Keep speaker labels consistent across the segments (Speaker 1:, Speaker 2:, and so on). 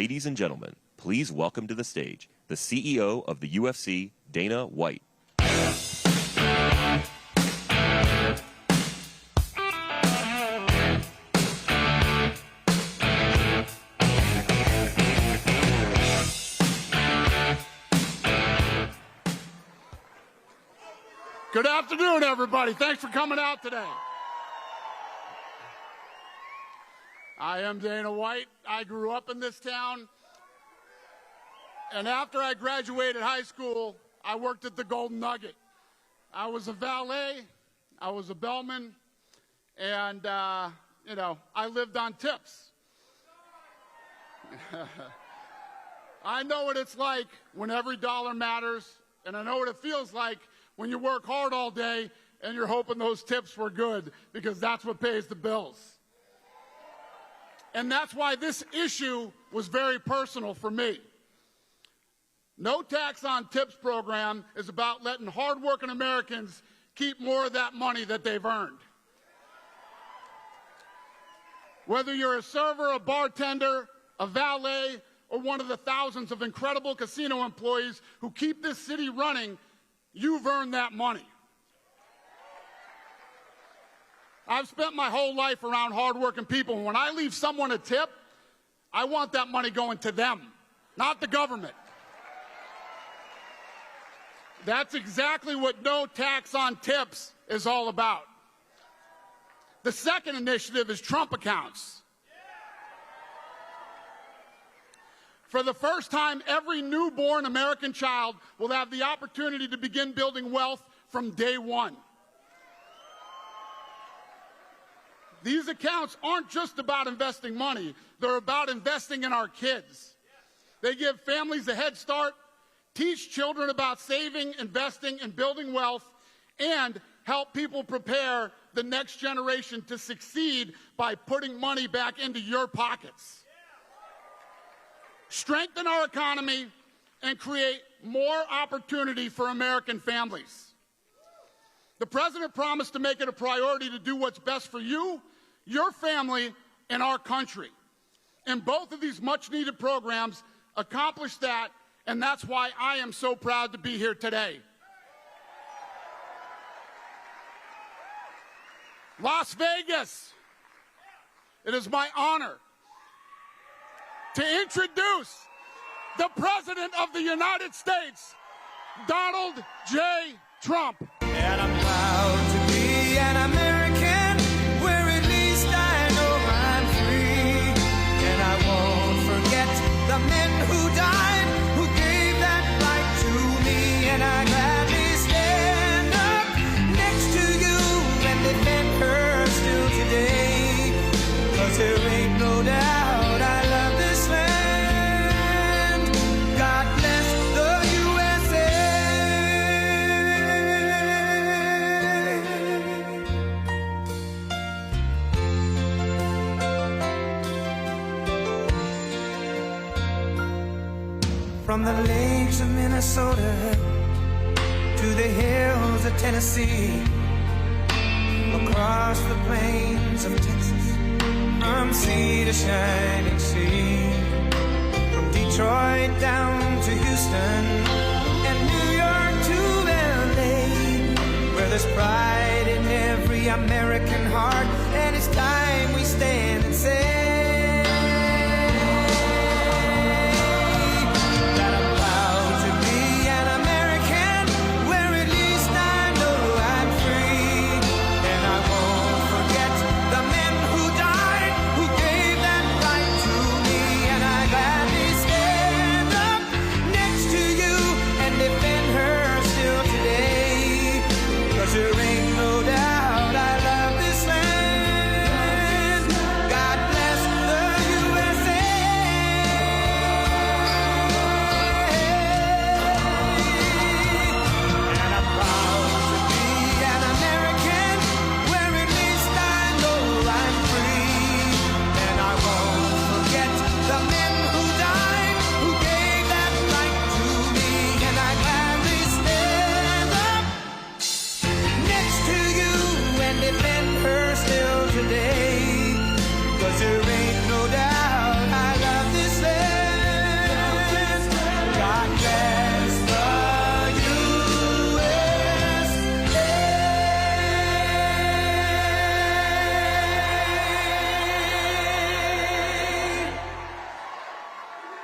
Speaker 1: Ladies and gentlemen, please welcome to the stage the CEO of the UFC, Dana White.
Speaker 2: Good afternoon, everybody. Thanks for coming out today. I am Dana White. I grew up in this town. And after I graduated high school, I worked at the Golden Nugget. I was a valet, I was a bellman, and, I lived on tips. I know what it's like when every dollar matters, and I know what it feels like when you work hard all day and you're hoping those tips were good, because that's what pays the bills. And that's why this issue was very personal for me. No Tax on Tips program is about letting hardworking Americans keep more of that money that they've earned. Whether you're a server, a bartender, a valet, or one of the thousands of incredible casino employees who keep this city running, you've earned that money. I've spent my whole life around hardworking people. When I leave someone a tip, I want that money going to them, not the government. That's exactly what No Tax on Tips is all about. The second initiative is Trump accounts. For the first time, every newborn American child will have the opportunity to begin building wealth from day one. These accounts aren't just about investing money. They're about investing in our kids. They give families a head start, teach children about saving, investing, and building wealth, and help people prepare the next generation to succeed by putting money back into your pockets. Strengthen our economy and create more opportunity for American families. The president promised to make it a priority to do what's best for you, your family, and our country. And both of these much-needed programs accomplish that, and that's why I am so proud to be here today. Las Vegas, it is my honor to introduce the President of the United States, Donald J. Trump.
Speaker 3: And I'm proud to be an American, where at least I know I'm free. And I won't forget the men who died, who gave that right to me. And I gladly stand up next to you and defend her still today. 'Cause there ain't no doubt I love this land. God bless the USA. From the lakes of Minnesota to the hills of Tennessee, across the plains of Texas, from sea to shining sea, from Detroit down to Houston and New York to LA, where there's pride in every American heart, and it's time we stand and say that I'm proud to be an American, where at least I know I'm free. And I won't forget the men who died, who gave that right to me. And I gladly stand up next to you and defend her still today. 'Cause there ain't no doubt I love this land.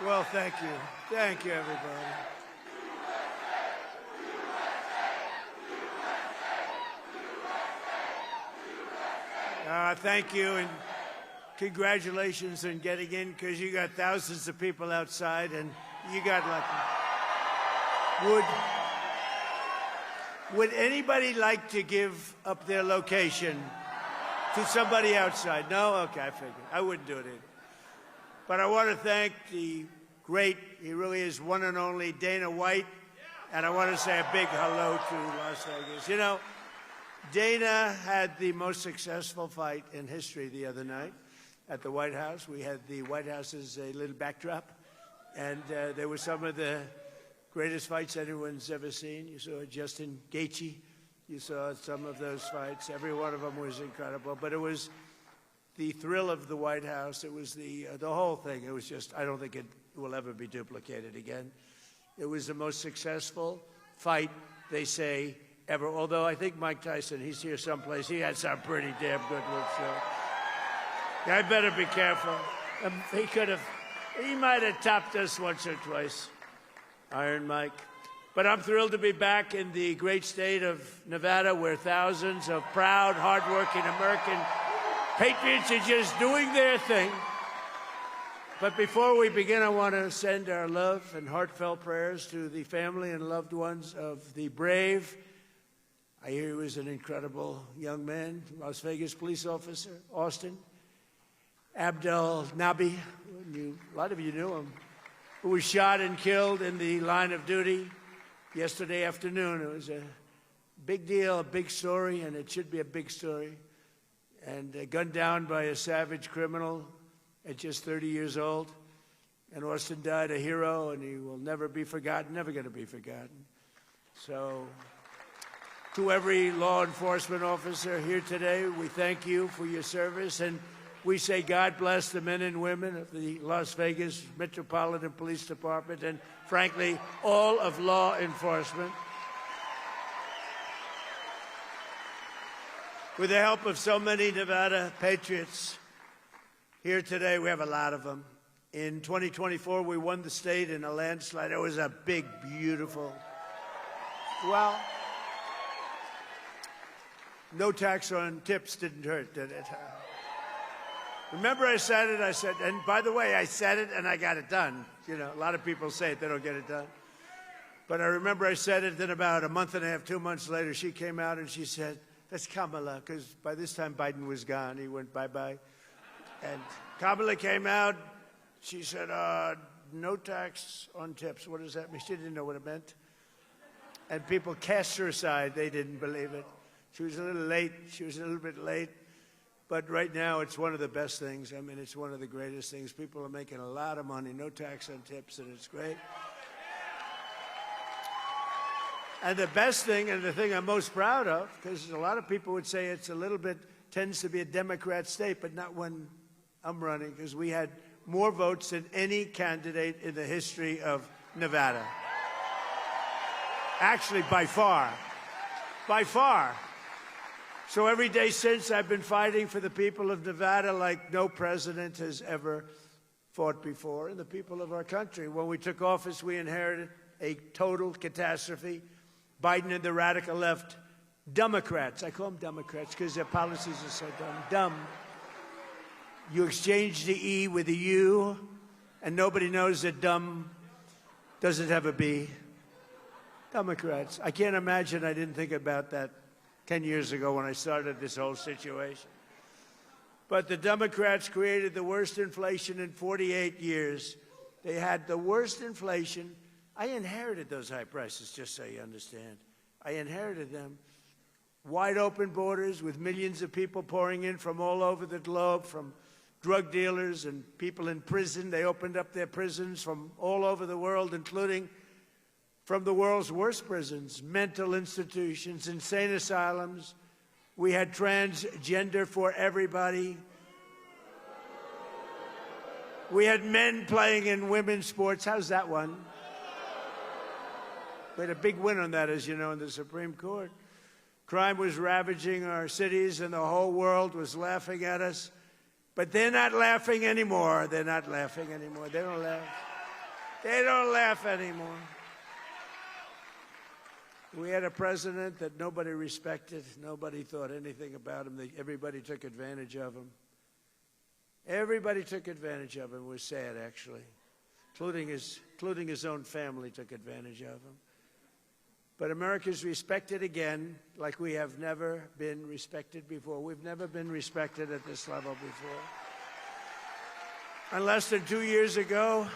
Speaker 4: Well, thank you. Thank you, everybody. Thank you, and congratulations on getting in, because you got thousands of people outside, and you got lucky. Would anybody like to give up their location to somebody outside? No? Okay, I figured. I wouldn't do it either. But I want to thank the great, he really is one and only, Dana White, and I want to say a big hello to Las Vegas. You know, Dana had the most successful fight in history the other night at the White House. We had the White House as a little backdrop, and there were some of the greatest fights anyone's ever seen. You saw Justin Gaethje. You saw some of those fights. Every one of them was incredible. But it was the thrill of the White House. It was the whole thing. It was just, I don't think it will ever be duplicated again. It was the most successful fight, they say, ever. Although I think Mike Tyson, he's here someplace, he had some pretty damn good ones. So I better be careful. He might have topped us once or twice, Iron Mike. But I'm thrilled to be back in the great state of Nevada, where thousands of proud, hardworking American patriots are just doing their thing. But before we begin, I want to send our love and heartfelt prayers to the family and loved ones of the brave, I hear he was an incredible young man, Las Vegas police officer, Austin Abdel Nabi, a lot of you knew him, who was shot and killed in the line of duty yesterday afternoon. It was a big deal, a big story, and it should be a big story. And gunned down by a savage criminal at just 30 years old. And Austin died a hero, and he will never be forgotten, never going to be forgotten. So to every law enforcement officer here today, we thank you for your service, and we say God bless the men and women of the Las Vegas Metropolitan Police Department and, frankly, all of law enforcement. With the help of so many Nevada patriots here today, we have a lot of them. In 2024, we won the state in a landslide. It was a big, beautiful, well, no tax on tips didn't hurt, did it? Remember I said it, and by the way, I said it and I got it done. You know, a lot of people say it, they don't get it done. But I remember I said it, then about a month and a half, 2 months later, she came out and she said, that's Kamala, because by this time Biden was gone. He went bye-bye. And Kamala came out, she said, no tax on tips. What does that mean? She didn't know what it meant. And people cast her aside. They didn't believe it. She was a little late. She was a little bit late. But right now, it's one of the best things. I mean, it's one of the greatest things. People are making a lot of money, no tax on tips, and it's great. And the best thing, and the thing I'm most proud of, because a lot of people would say it's a little bit, tends to be a Democrat state, but not when I'm running, because we had more votes than any candidate in the history of Nevada. Actually, by far. By far. So every day since, I've been fighting for the people of Nevada like no president has ever fought before, and the people of our country. When we took office, we inherited a total catastrophe. Biden and the radical left, Democrats, I call them Democrats because their policies are so dumb. You exchange the E with a U, and nobody knows that dumb doesn't have a B. Democrats. I can't imagine I didn't think about that 10 years ago when I started this whole situation. But the Democrats created the worst inflation in 48 years. They had the worst inflation. I inherited those high prices, just so you understand. I inherited them. Wide open borders with millions of people pouring in from all over the globe, from drug dealers and people in prison. They opened up their prisons from all over the world, including from the world's worst prisons, mental institutions, insane asylums. We had transgender for everybody. We had men playing in women's sports. How's that one? We had a big win on that, as you know, in the Supreme Court. Crime was ravaging our cities, and the whole world was laughing at us. But they're not laughing anymore. They're not laughing anymore. They don't laugh. They don't laugh anymore. We had a president that nobody respected. Nobody thought anything about him. Everybody took advantage of him. Everybody took advantage of him. It was sad, actually, including his own family took advantage of him. But America's respected again like we have never been respected before. We've never been respected at this level before. And less than 2 years ago,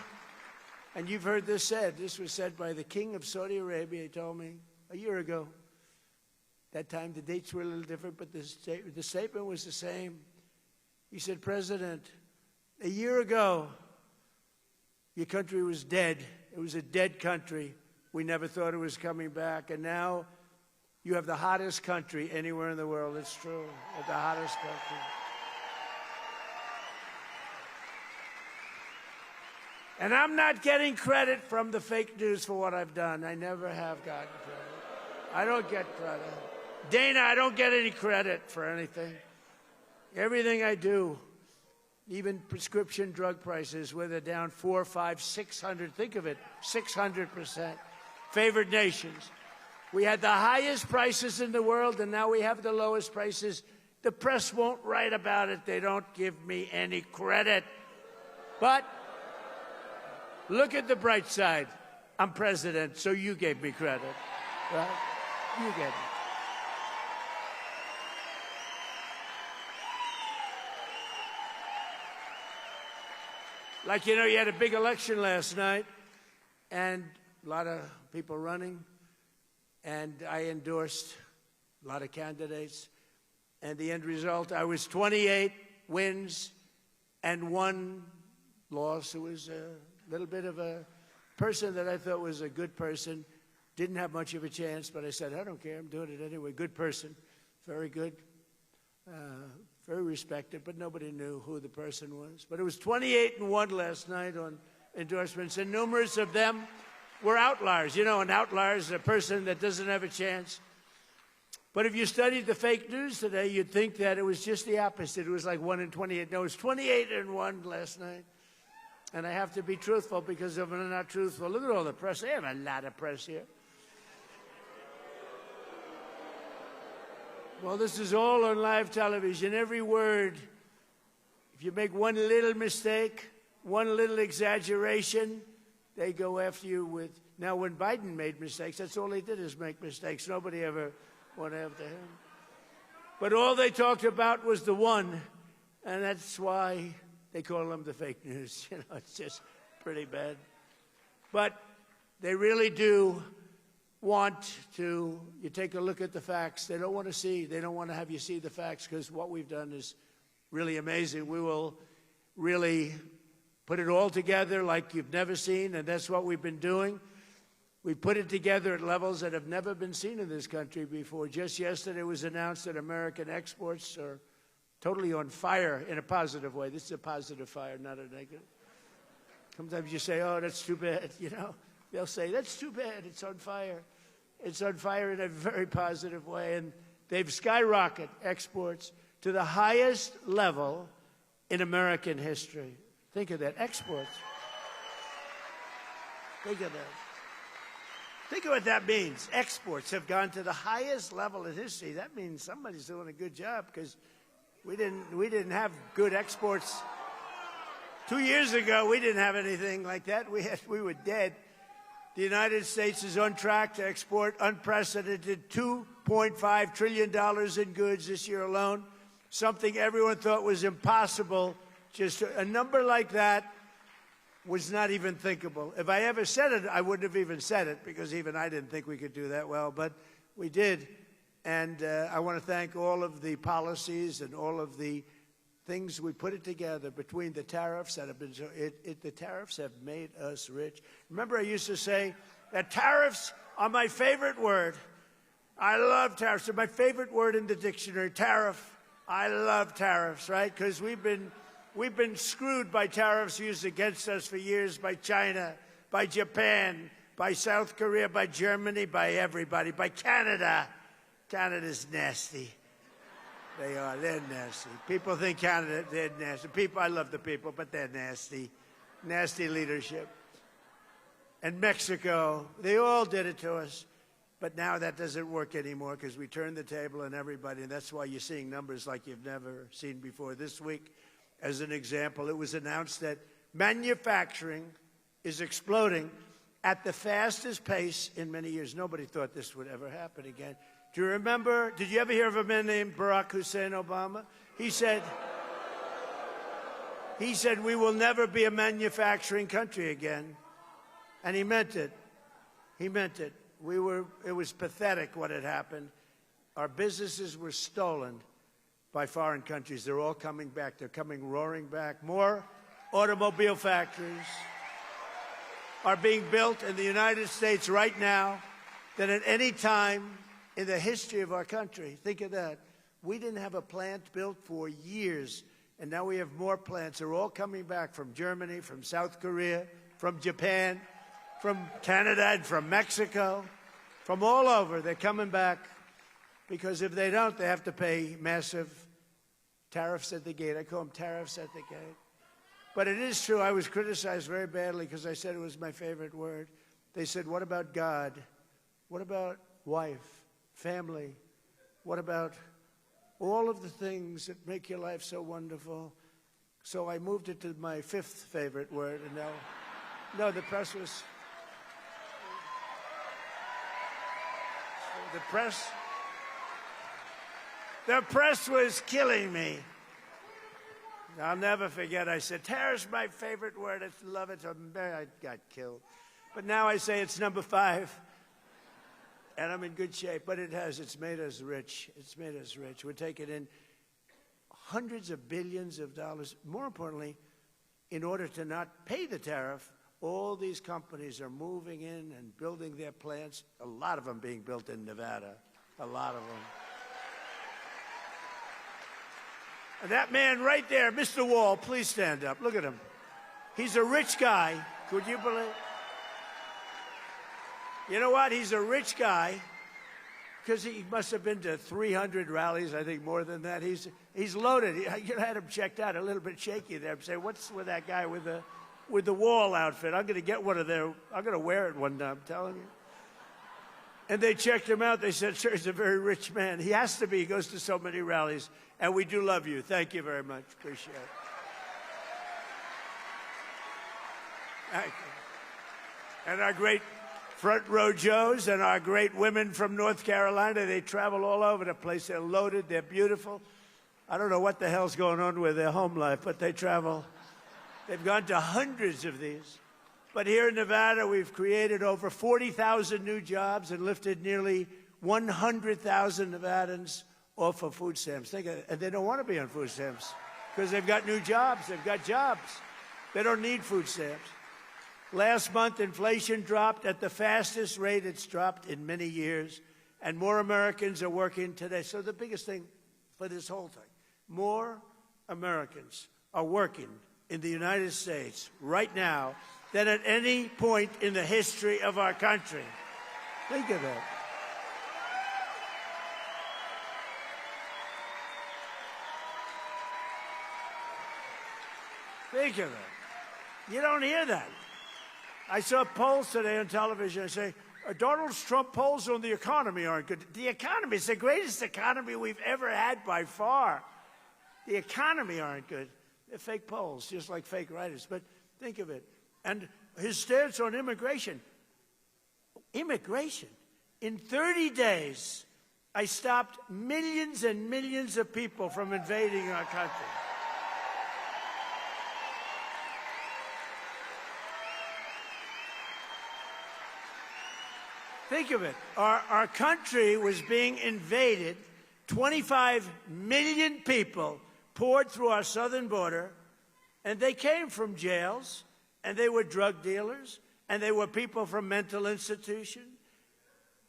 Speaker 4: and you've heard this said, this was said by the king of Saudi Arabia, he told me, a year ago. That time the dates were a little different, but the statement was the same. He said, President, a year ago, your country was dead. It was a dead country. We never thought it was coming back. And now you have the hottest country anywhere in the world. It's true. The hottest country. And I'm not getting credit from the fake news for what I've done. I never have gotten credit. I don't get credit. Dana, I don't get any credit for anything. Everything I do, even prescription drug prices, where they're down 4, 5, 600, think of it, 600%. Favored nations. We had the highest prices in the world, and now we have the lowest prices. The press won't write about it. They don't give me any credit. But look at the bright side. I'm president, so you gave me credit. Right? You gave me. Like, you know, you had a big election last night, and a lot of people running, and I endorsed a lot of candidates. And the end result, I was 28 wins and 1 loss. It was a little bit of a person that I thought was a good person. Didn't have much of a chance, but I said, I don't care. I'm doing it anyway. Good person. Very good. Very respected, but nobody knew who the person was. But it was 28-1 last night on endorsements, and numerous of them were outliers. You know, an outlier is a person that doesn't have a chance. But if you studied the fake news today, you'd think that it was just the opposite. It was like 1 in 28. No, it was 28-1 last night. And I have to be truthful, because if I'm not truthful, look at all the press. They have a lot of press here. Well, this is all on live television. Every word, if you make one little mistake, one little exaggeration, they go after you with... Now, when Biden made mistakes, that's all he did, is make mistakes. Nobody ever went after him. But all they talked about was the one, and that's why they call him the fake news. You know, it's just pretty bad. But they really do want to, you take a look at the facts. They don't want to see, they don't want to have you see the facts, because what we've done is really amazing. We will really put it all together like you've never seen, and that's what we've been doing. We put it together at levels that have never been seen in this country before. Just yesterday it was announced that American exports are totally on fire in a positive way. This is a positive fire, not a negative. Sometimes you say, oh, that's too bad, you know. They'll say, that's too bad, it's on fire. It's on fire in a very positive way, and they've skyrocketed exports to the highest level in American history. Think of that, exports. Think of that. Think of what that means. Exports have gone to the highest level in history. That means somebody's doing a good job, because we didn't have good exports. 2 years ago, we didn't have anything like that. We were dead. The United States is on track to export unprecedented $2.5 trillion in goods this year alone, something everyone thought was impossible. Just a number like that was not even thinkable. If I ever said it, I wouldn't have even said it, because even I didn't think we could do that well, but we did. And I want to thank all of the policies and all of the things we put it together between the tariffs that have been so, the tariffs have made us rich. Remember, I used to say that tariffs are my favorite word. I love tariffs. They're my favorite word in the dictionary, tariff. I love tariffs, right? Because we've been screwed by tariffs used against us for years by China, by Japan, by South Korea, by Germany, by everybody, by Canada. Canada's nasty. They are. They're nasty. People think Canada, they're nasty. People, I love the people, but they're nasty. Nasty leadership. and Mexico. They all did it to us. But now that doesn't work anymore because we turned the table on everybody, and that's why you're seeing numbers like you've never seen before. This week, as an example, it was announced that manufacturing is exploding at the fastest pace in many years. Nobody thought this would ever happen again. Do you remember, did you ever hear of a man named Barack Hussein Obama? He said, we will never be a manufacturing country again. And he meant it. He meant it. It was pathetic what had happened. Our businesses were stolen by foreign countries. They're all coming back. They're coming roaring back. More automobile factories are being built in the United States right now than at any time in the history of our country. Think of that. We didn't have a plant built for years, and now we have more plants. They're all coming back from Germany, from South Korea, from Japan, from Canada, and from Mexico, from all over. They're coming back because if they don't, they have to pay massive tariffs at the gate. I call them tariffs at the gate. But it is true, I was criticized very badly because I said it was my favorite word. They said, what about God? What about wife, family? What about all of the things that make your life so wonderful? So I moved it to my fifth favorite word, and now, no, the press was... The press was killing me. I'll never forget, I said, terror's my favorite word. I love it. I got killed. But now I say it's number 5. And I'm in good shape. But it's made us rich. It's made us rich. We're taking in hundreds of billions of dollars. More importantly, in order to not pay the tariff, all these companies are moving in and building their plants, a lot of them being built in Nevada, a lot of them. And that man right there, Mr. Wall, please stand up. Look at him. He's a rich guy. Could you believe? You know what? He's a rich guy because he must have been to 300 rallies, I think more than that. He's loaded. You had him checked out, a little bit shaky there. Say, what's with that guy with the Wall outfit? I'm going to get one of their. I'm going to wear it one day, I'm telling you. And they checked him out. They said, sir, he's a very rich man. He has to be. He goes to so many rallies. And we do love you. Thank you very much. Appreciate it. Thank you. And our great front row Joes and our great women from North Carolina, they travel all over the place. They're loaded. They're beautiful. I don't know what the hell's going on with their home life, but they travel. They've gone to hundreds of these. But here in Nevada, we've created over 40,000 new jobs and lifted nearly 100,000 Nevadans off of food stamps. Think of it. And they don't want to be on food stamps because they've got new jobs. They've got jobs. They don't need food stamps. Last month, inflation dropped at the fastest rate it's dropped in many years, and more Americans are working today. So the biggest thing for this whole thing, more Americans are working in the United States right now than at any point in the history of our country. Think of that. Think of it. You don't hear that. I saw polls today on television. I say, Donald Trump polls on the economy aren't good. The economy is the greatest economy we've ever had by far. The economy aren't good. They're fake polls, just like fake writers. But think of it. And his stance on immigration. Immigration. In 30 days, I stopped millions and millions of people from invading our country. Think of it. Our country was being invaded. 25 million people poured through our southern border, and they came from jails, and they were drug dealers, and they were people from mental institutions.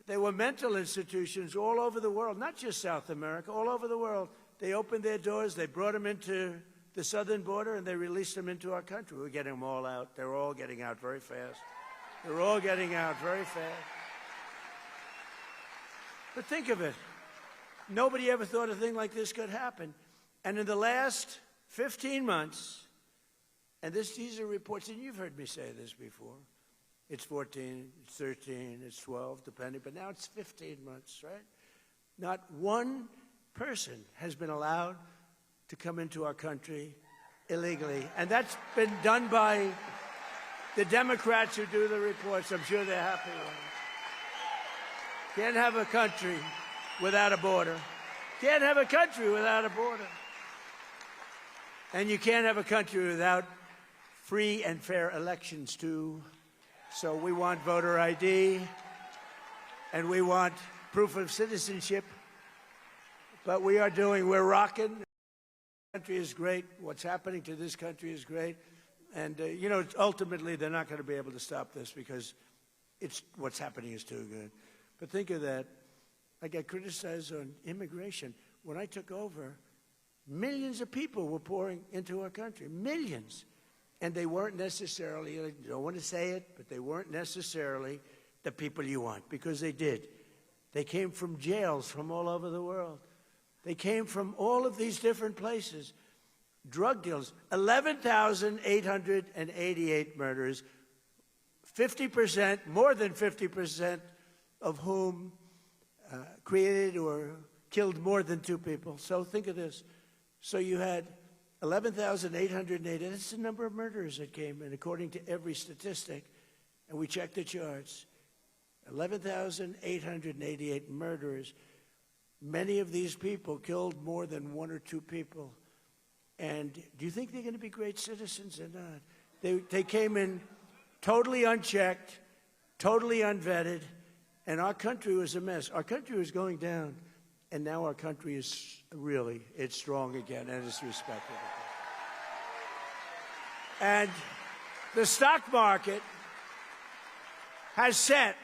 Speaker 4: They were mental institutions all over the world, not just South America, all over the world. They opened their doors, they brought them into the southern border, and they released them into our country. We're getting them all out. They're all getting out very fast. They're all getting out very fast. But think of it. Nobody ever thought a thing like this could happen. And in the last 15 months, and these are reports, and you've heard me say this before, It's 14, it's 13, it's 12, depending, but now it's 15 months, right? Not one person has been allowed to come into our country illegally. And that's been done by the Democrats who do the reports. I'm sure they're happy with it. Can't have a country without a border. Can't have a country without a border. And you can't have a country without free and fair elections, too. So we want voter ID, and we want proof of citizenship. But we're rocking. The country is great. What's happening to this country is great. And, you know, ultimately, they're not going to be able to stop this because what's happening is too good. But think of that. I got criticized on immigration. When I took over, millions of people were pouring into our country. Millions. And they weren't necessarily, I don't want to say it, but they weren't necessarily the people you want, because they did. They came from jails from all over the world. They came from all of these different places. Drug deals, 11,888 murders, 50%, more than 50% of whom created or killed more than 2 people. So think of this. So you had 11,880. That's the number of murders that came in, according to every statistic. And we checked the charts. 11,888 murderers. Many of these people killed more than 1 or 2 people. And do you think they're going to be great citizens or not? They came in totally unchecked, totally unvetted, and our country was a mess. Our country was going down, and now our country is it's strong again, and it's respected again. And the stock market has set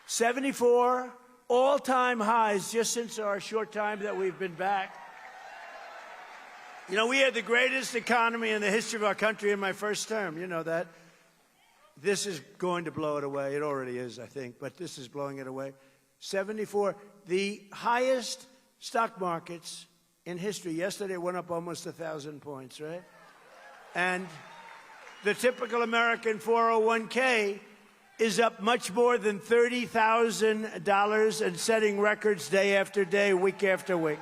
Speaker 4: 74 all-time highs just since our short time that we've been back. You know, we had the greatest economy in the history of our country in my first term. You know that. This is going to blow it away. It already is, I think, but this is blowing it away. 74, the highest stock markets in history. Yesterday went up almost 1,000 points, right? And the typical American 401k is up much more than $30,000 and setting records day after day, week after week.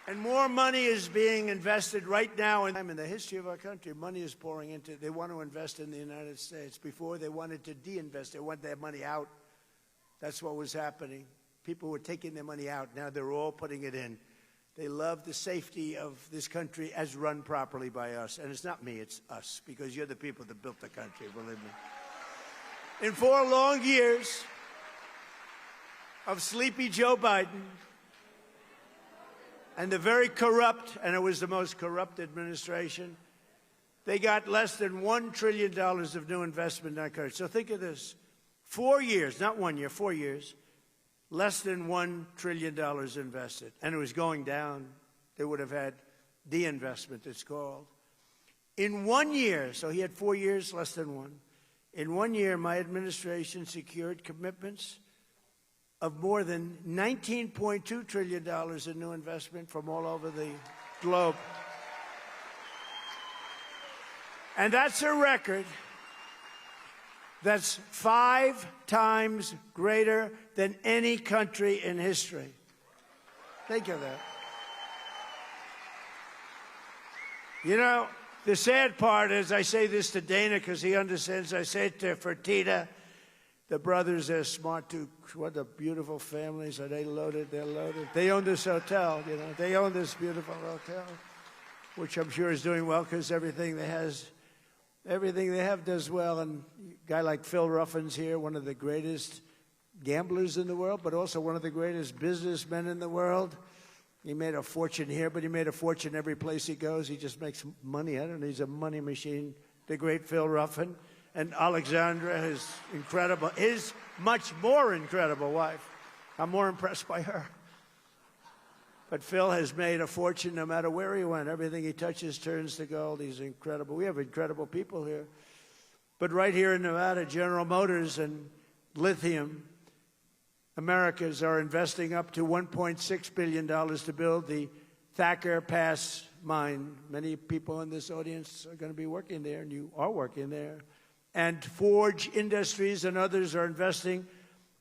Speaker 4: And more money is being invested right now in the history of our country. Money is pouring into, they want to invest in the United States. Before, they wanted to de-invest. They want their money out. That's what was happening. People were taking their money out. Now they're all putting it in. They love the safety of this country as run properly by us. And it's not me, it's us, because you're the people that built the country, believe me. In 4 long years of sleepy Joe Biden, and the very corrupt, and it was the most corrupt administration, they got less than $1 trillion of new investment in our country. So think of this. 4 years, not 1 year, 4 years, less than $1 trillion invested. And it was going down. They would have had de-investment, it's called. In 1 year, so he had 4 years, less than 1. In 1 year, my administration secured commitments of more than $19.2 trillion in new investment from all over the globe. And that's a record that's 5 times greater than any country in history. Think of that. You know, the sad part is, I say this to Dana because he understands, I say it to Fertitta. The brothers, they're smart too. What a beautiful families. Are they loaded? They're loaded. They own this hotel, you know. They own this beautiful hotel, which I'm sure is doing well because everything they have does well. And a guy like Phil Ruffin's here, one of the greatest gamblers in the world, but also one of the greatest businessmen in the world. He made a fortune here, but he made a fortune every place he goes. He just makes money. I don't know. He's a money machine. The great Phil Ruffin. And Alexandra, his much more incredible wife. I'm more impressed by her. But Phil has made a fortune no matter where he went. Everything he touches turns to gold. He's incredible. We have incredible people here. But right here in Nevada, General Motors and Lithium Americas are investing up to $1.6 billion to build the Thacker Pass mine. Many people in this audience are going to be working there, and you are working there. And Forge Industries and others are investing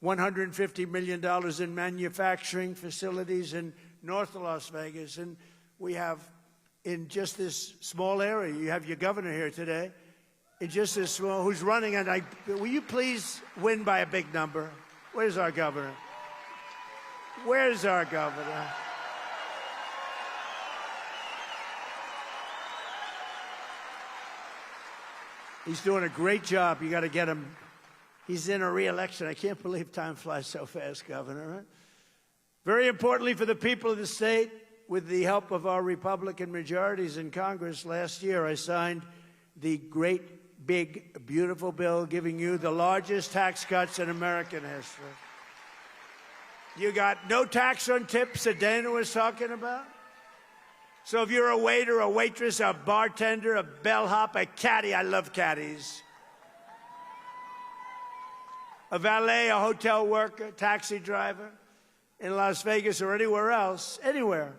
Speaker 4: $150 million in manufacturing facilities in North Las Vegas. And we have, in just this small area, you have your governor here today, in just this small, who's running, and will you please win by a big number? Where's our governor? Where's our governor? He's doing a great job. You got to get him. He's in a re-election. I can't believe time flies so fast, Governor. Right? Very importantly for the people of the state, with the help of our Republican majorities in Congress last year, I signed the great, big, beautiful bill giving you the largest tax cuts in American history. You got no tax on tips that Dana was talking about. So if you're a waiter, a waitress, a bartender, a bellhop, a caddy — I love caddies — a valet, a hotel worker, taxi driver in Las Vegas or anywhere else, anywhere,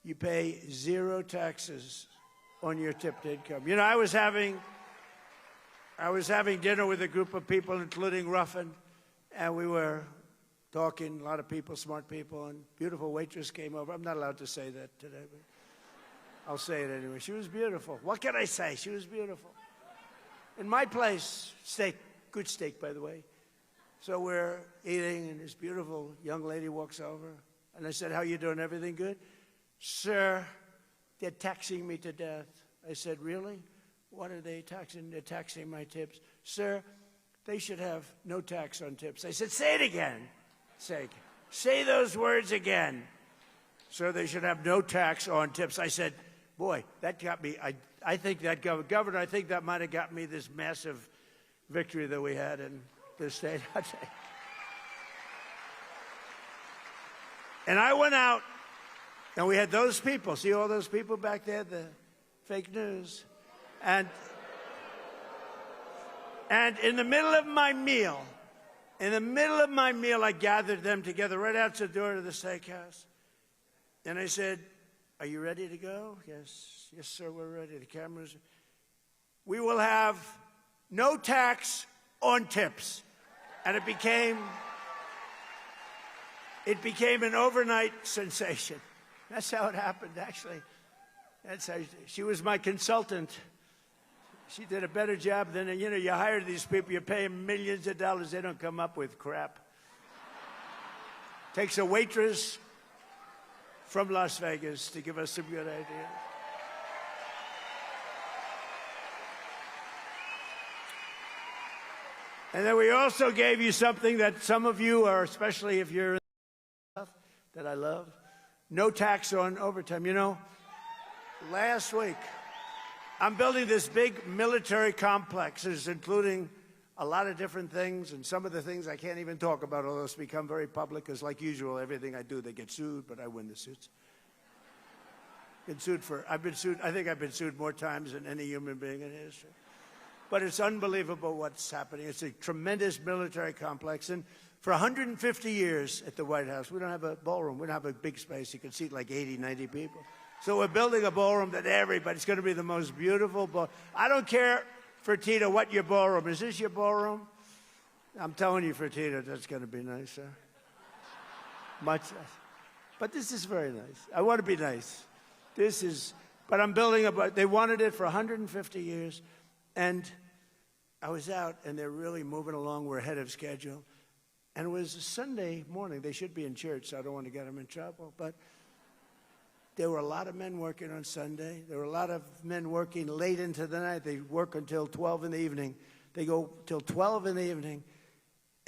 Speaker 4: you pay 0 taxes on your tipped income. You know, I was having dinner with a group of people, including Ruffin, and we were talking, a lot of people, smart people, and beautiful waitress came over. I'm not allowed to say that today, but I'll say it anyway. She was beautiful. What can I say? She was beautiful. In my place, steak, good steak, by the way. So we're eating, and this beautiful young lady walks over, and I said, "How you doing? Everything good?" "Sir, they're taxing me to death." I said, "Really? What are they taxing? They're taxing my tips." "Sir, they should have no tax on tips." I said, "Say it again. Say those words again." "Sir, they should have no tax on tips." I said, boy, that got me. I think that, Governor, I think that might have got me this massive victory that we had in this state. And I went out, and we had those people. See all those people back there, the fake news? And in the middle of my meal, I gathered them together right outside the door of the steakhouse. And I said, "Are you ready to go?" "Yes, yes, sir, we're ready." The cameras. "We will have no tax on tips." And it became an overnight sensation. That's how it happened, actually. That's how she was my consultant. She did a better job than, you know, you hire these people, you pay them millions of dollars, they don't come up with crap. Takes a waitress from Las Vegas to give us some good ideas. And then we also gave you something that some of you are, especially if you're in the South, that I love. No tax on overtime. You know, last week, I'm building this big military complex, including a lot of different things, and some of the things I can't even talk about, although it's become very public, because like usual, everything I do, they get sued, but I win the suits. I think I've been sued more times than any human being in history. But it's unbelievable what's happening. It's a tremendous military complex, and for 150 years at the White House, we don't have a ballroom. We don't have a big space. You can seat like 80, 90 people. So we're building a ballroom that everybody's going to be the most beautiful ballroom. I don't care, Fertitta, what your ballroom is. This your ballroom? I'm telling you, Fertitta, that's going to be nice, sir. Much nice. But this is very nice. I want to be nice. But I'm building they wanted it for 150 years. And I was out, and they're really moving along. We're ahead of schedule. And it was a Sunday morning. They should be in church, so I don't want to get them in trouble. But there were a lot of men working on Sunday. There were a lot of men working late into the night. They work until 12 in the evening. They go till 12 in the evening.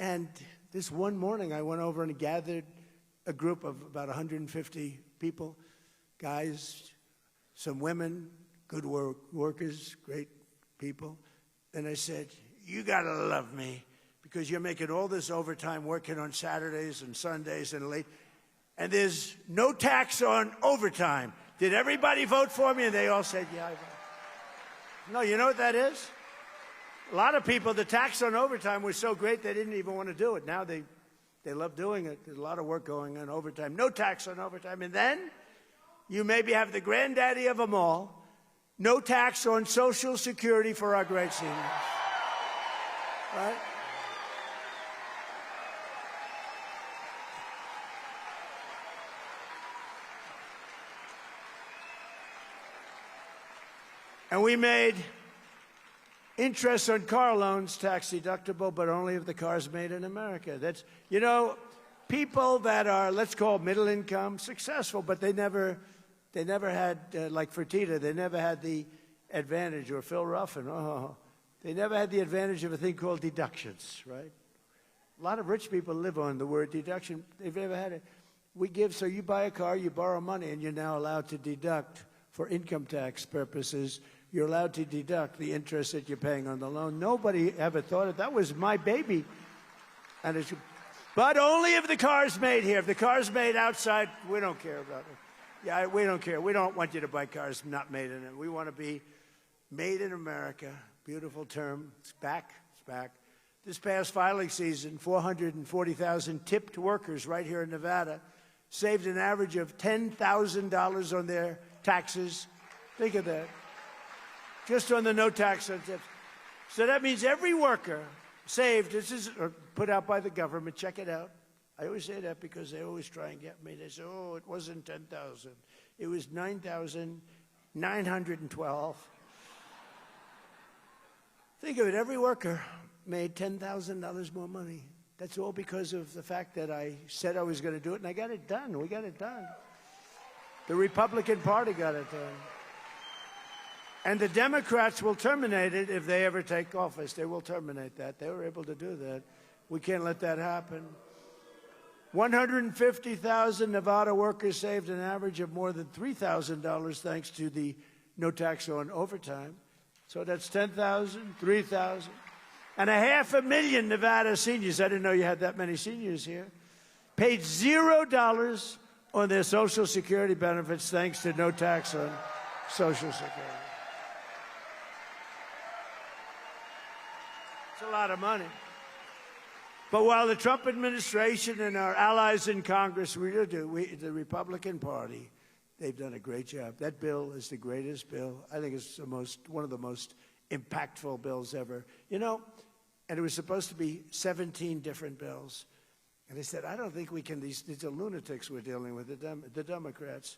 Speaker 4: And this one morning, I went over and gathered a group of about 150 people, guys, some women, good workers, great people. And I said, "You got to love me, because you're making all this overtime working on Saturdays and Sundays and late. And there's no tax on overtime. Did everybody vote for me?" And they all said, "Yeah, I voted." No, you know what that is? A lot of people, the tax on overtime was so great they didn't even want to do it. Now they love doing it. There's a lot of work going on overtime. No tax on overtime. And then you maybe have the granddaddy of them all, no tax on Social Security for our great seniors. Right? And we made interest on car loans tax deductible, but only if the car's made in America. That's, you know, people that are, let's call middle income, successful, but they never had, like Fertitta, they never had the advantage, or Phil Ruffin, they never had the advantage of a thing called deductions, right? A lot of rich people live on the word deduction. They've never had it. We give, so you buy a car, you borrow money, and you're now allowed to deduct for income tax purposes. You're allowed to deduct the interest that you're paying on the loan. Nobody ever thought of that. Was my baby. And it's, but only if the car's made here. If the car's made outside, we don't care about it. Yeah, we don't care. We don't want you to buy cars not made in it. We want to be made in America. Beautiful term. It's back. It's back. This past filing season, 440,000 tipped workers right here in Nevada saved an average of $10,000 on their taxes. Think of that. Just on the no tax on tips. So that means every worker saved, this is put out by the government, check it out. I always say that because they always try and get me. They say, oh, it wasn't 10,000. It was 9,912. Think of it, every worker made $10,000 more money. That's all because of the fact that I said I was going to do it, and I got it done. We got it done. The Republican Party got it done. And the Democrats will terminate it if they ever take office. They will terminate that. They were able to do that. We can't let that happen. 150,000 Nevada workers saved an average of more than $3,000 thanks to the no tax on overtime. So that's 10,000, 3,000. And 500,000 Nevada seniors, I didn't know you had that many seniors here, paid $0 on their Social Security benefits thanks to no tax on Social Security. It's a lot of money. But while the Trump administration and our allies in Congress, the Republican Party, they've done a great job. That bill is the greatest bill. I think it's one of the most impactful bills ever. You know, and it was supposed to be 17 different bills. And they said, I don't think we can, these are lunatics we're dealing with, the Democrats.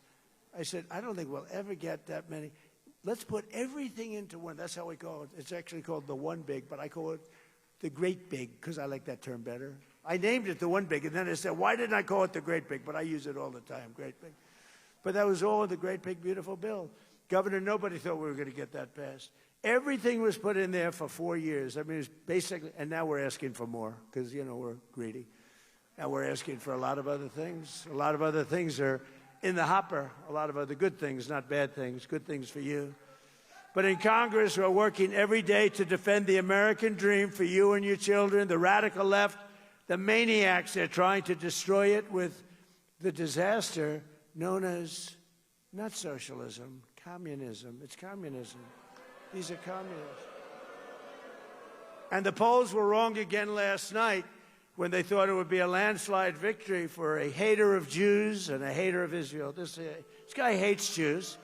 Speaker 4: I said, I don't think we'll ever get that many. Let's put everything into one. That's how we call it. It's actually called the one big, but I call it the great big because I like that term better. I named it the one big, and then I said, why didn't I call it the great big? But I use it all the time, great big. But that was all in the great big, beautiful bill. Governor, nobody thought we were going to get that passed. Everything was put in there for 4 years. I mean, it was basically, and now we're asking for more because, you know, we're greedy. Now we're asking for a lot of other things. A lot of other things are in the hopper. A lot of other good things, not bad things, good things for you. But in Congress, we're working every day to defend the American dream for you and your children. The radical left, the maniacs, they're trying to destroy it with the disaster known as not socialism, communism. It's communism. These are communists. And the polls were wrong again last night when they thought it would be a landslide victory for a hater of Jews and a hater of Israel. This guy hates Jews.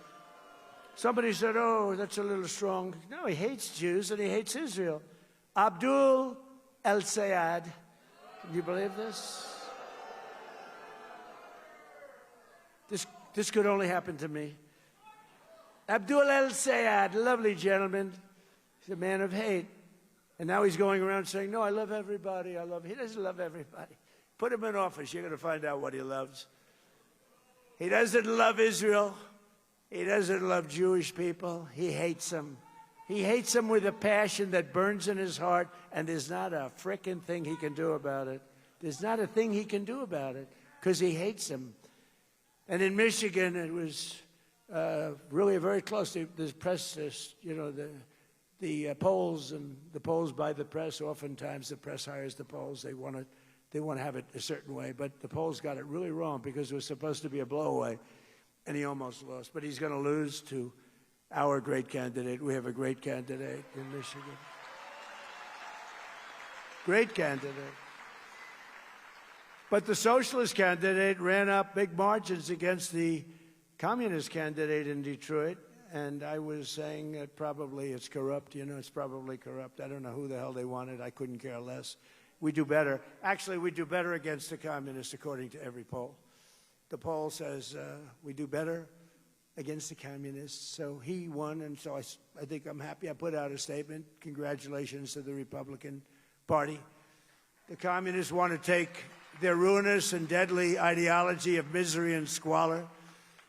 Speaker 4: Somebody said, oh, that's a little strong. No, he hates Jews and he hates Israel. Abdul El-Sayed. Can you believe this? This could only happen to me. Abdul El-Sayed, lovely gentleman. He's a man of hate. And now he's going around saying, no, I love everybody. He doesn't love everybody. Put him in office. You're going to find out what he loves. He doesn't love Israel. He doesn't love Jewish people. He hates them. He hates them with a passion that burns in his heart, and there's not a frickin' thing he can do about it. There's not a thing he can do about it because he hates them. And in Michigan, it was really very close. The press, you know, the polls and the polls by the press. Oftentimes, the press hires the polls. They want to have it a certain way, but the polls got it really wrong because it was supposed to be a blowaway, and he almost lost. But he's going to lose to our great candidate. We have a great candidate in Michigan. Great candidate. But the socialist candidate ran up big margins against the communist candidate in Detroit, and I was saying that probably it's corrupt. You know, it's probably corrupt. I don't know who the hell they wanted. I couldn't care less. We do better. Actually, we do better against the communists, according to every poll. The poll says we do better against the communists. So he won, and so I think I'm happy. I put out a statement. Congratulations to the Republican Party. The communists want to take their ruinous and deadly ideology of misery and squalor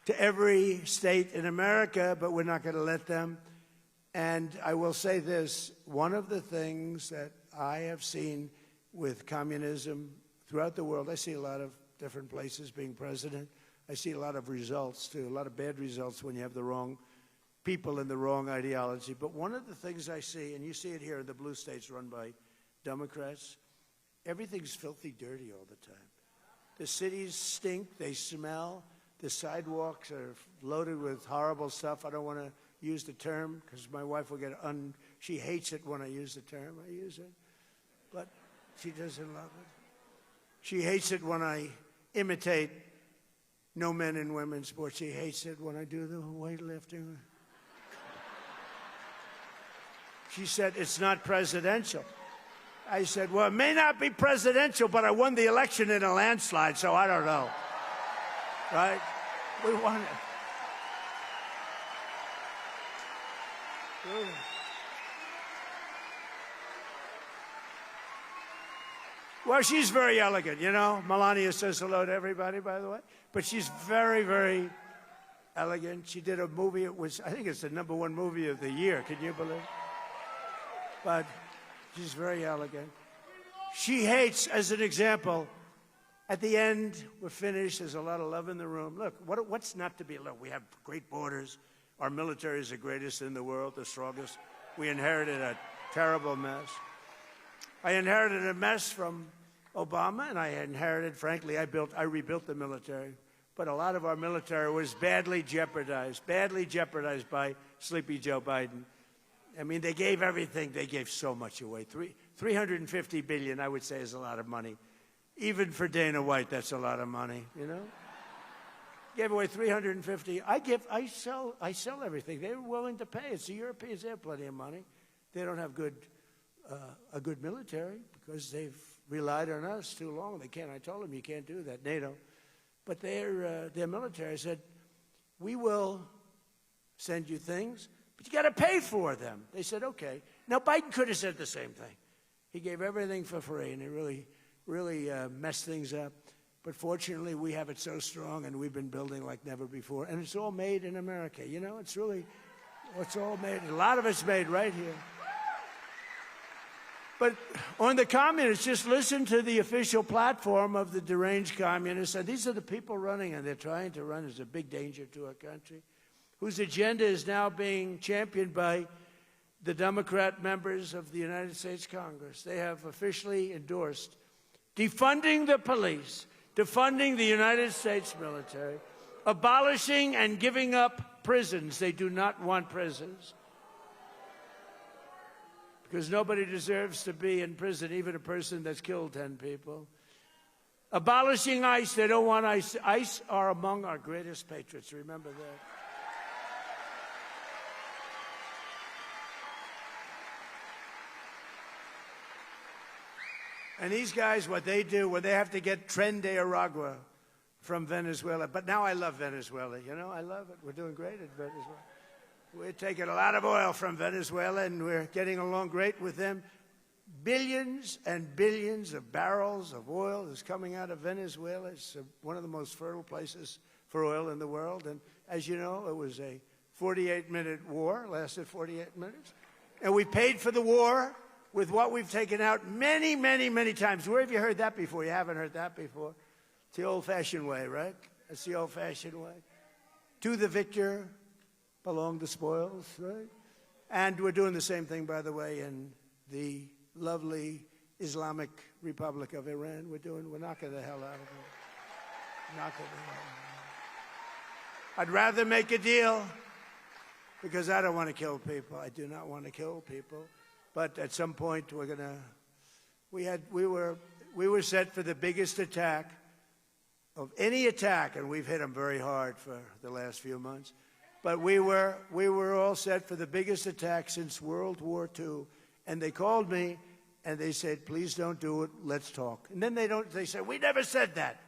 Speaker 4: to every state in America, but we're not going to let them. And I will say this, one of the things that I have seen with communism throughout the world, I see a lot of different places being president. I see a lot of results, too, a lot of bad results when you have the wrong people and the wrong ideology. But one of the things I see, and you see it here in the blue states run by Democrats, everything's filthy dirty all the time. The cities stink, they smell, the sidewalks are loaded with horrible stuff. I don't want to use the term because my wife will get she hates it when I use the term. I use it, but she doesn't love it. She hates it when I imitate no men and women sports. She hates it when I do the weightlifting. She said, it's not presidential. I said, well, it may not be presidential, but I won the election in a landslide, so I don't know. Right? We won it. Well, she's very elegant, you know. Melania says hello to everybody, by the way. But she's very, very elegant. She did a movie. I think it's the #1 movie of the year. Can you believe it? But she's very elegant. She hates, as an example, at the end, we're finished. There's a lot of love in the room. Look, what's not to be loved? We have great borders. Our military is the greatest in the world, the strongest. We inherited a terrible mess. I inherited a mess from Obama, and I inherited, frankly, I rebuilt the military. But a lot of our military was badly jeopardized by Sleepy Joe Biden. I mean, they gave everything. They gave so much away. $350 billion, I would say, is a lot of money. Even for Dana White, that's a lot of money, you know? Gave away $350. I sell everything. They were willing to pay. It's the Europeans. They have plenty of money. They don't have a good military because they've relied on us too long. They can't. I told them you can't do that, NATO. But their military said, we will send you things, but you got to pay for them. They said, okay. Now, Biden could have said the same thing. He gave everything for free, and it really messed things up. But fortunately, we have it so strong, and we've been building like never before. And it's all made in America. You know, it's all made. A lot of it's made right here. But on the communists, just listen to the official platform of the deranged communists. And these are the people running, and they're trying to run as a big danger to our country, whose agenda is now being championed by the Democrat members of the United States Congress. They have officially endorsed defunding the police, defunding the United States military, abolishing and giving up prisons. They do not want prisons, because nobody deserves to be in prison, even a person that's killed 10 people. Abolishing ICE. They don't want ICE. ICE are among our greatest patriots. Remember that. And these guys, what they do, when they have to get Tren de Aragua from Venezuela. But now I love Venezuela. You know, I love it. We're doing great at Venezuela. We're taking a lot of oil from Venezuela, and we're getting along great with them. Billions and billions of barrels of oil is coming out of Venezuela. It's one of the most fertile places for oil in the world. And as you know, it was a 48-minute war, lasted 48 minutes. And we paid for the war with what we've taken out many, many, many times. Where have you heard that before? You haven't heard that before. It's the old-fashioned way, right? It's the old-fashioned way. To the victor belong the spoils, right? And we're doing the same thing, by the way, in the lovely Islamic Republic of Iran. We're knocking the hell out of it. Knocking the hell out of it. I'd rather make a deal because I don't want to kill people. I do not want to kill people. But at some point, we were set for the biggest attack of any attack, and we've hit them very hard for the last few months. But we were all set for the biggest attack since World War II. And they called me, and they said, please don't do it, let's talk. And then they said, we never said that.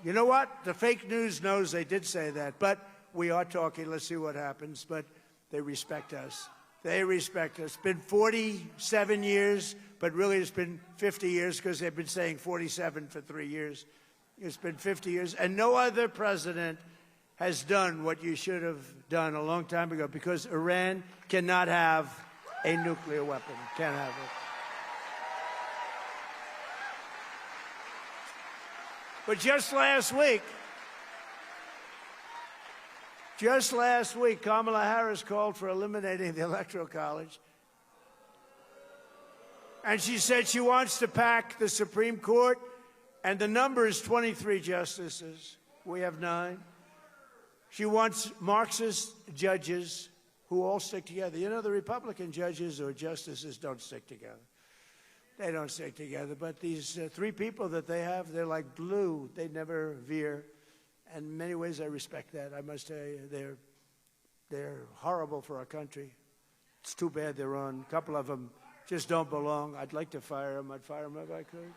Speaker 4: You know what? The fake news knows they did say that. But we are talking, let's see what happens. But they respect us. They respect us. It's been 47 years, but really it's been 50 years because they've been saying 47 for 3 years. It's been 50 years. And no other president has done what you should have done a long time ago, because Iran cannot have a nuclear weapon. Can't have it. But just last week, Kamala Harris called for eliminating the Electoral College. And she said she wants to pack the Supreme Court, and the number is 23 justices. We have 9. She wants Marxist judges who all stick together. You know, the Republican judges or justices don't stick together. They don't stick together. But these 3 people that they have, they're like glue. They never veer. And in many ways, I respect that. I must tell you, they're horrible for our country. It's too bad they're on. A couple of them just don't belong. I'd like to fire them. I'd fire them if I could.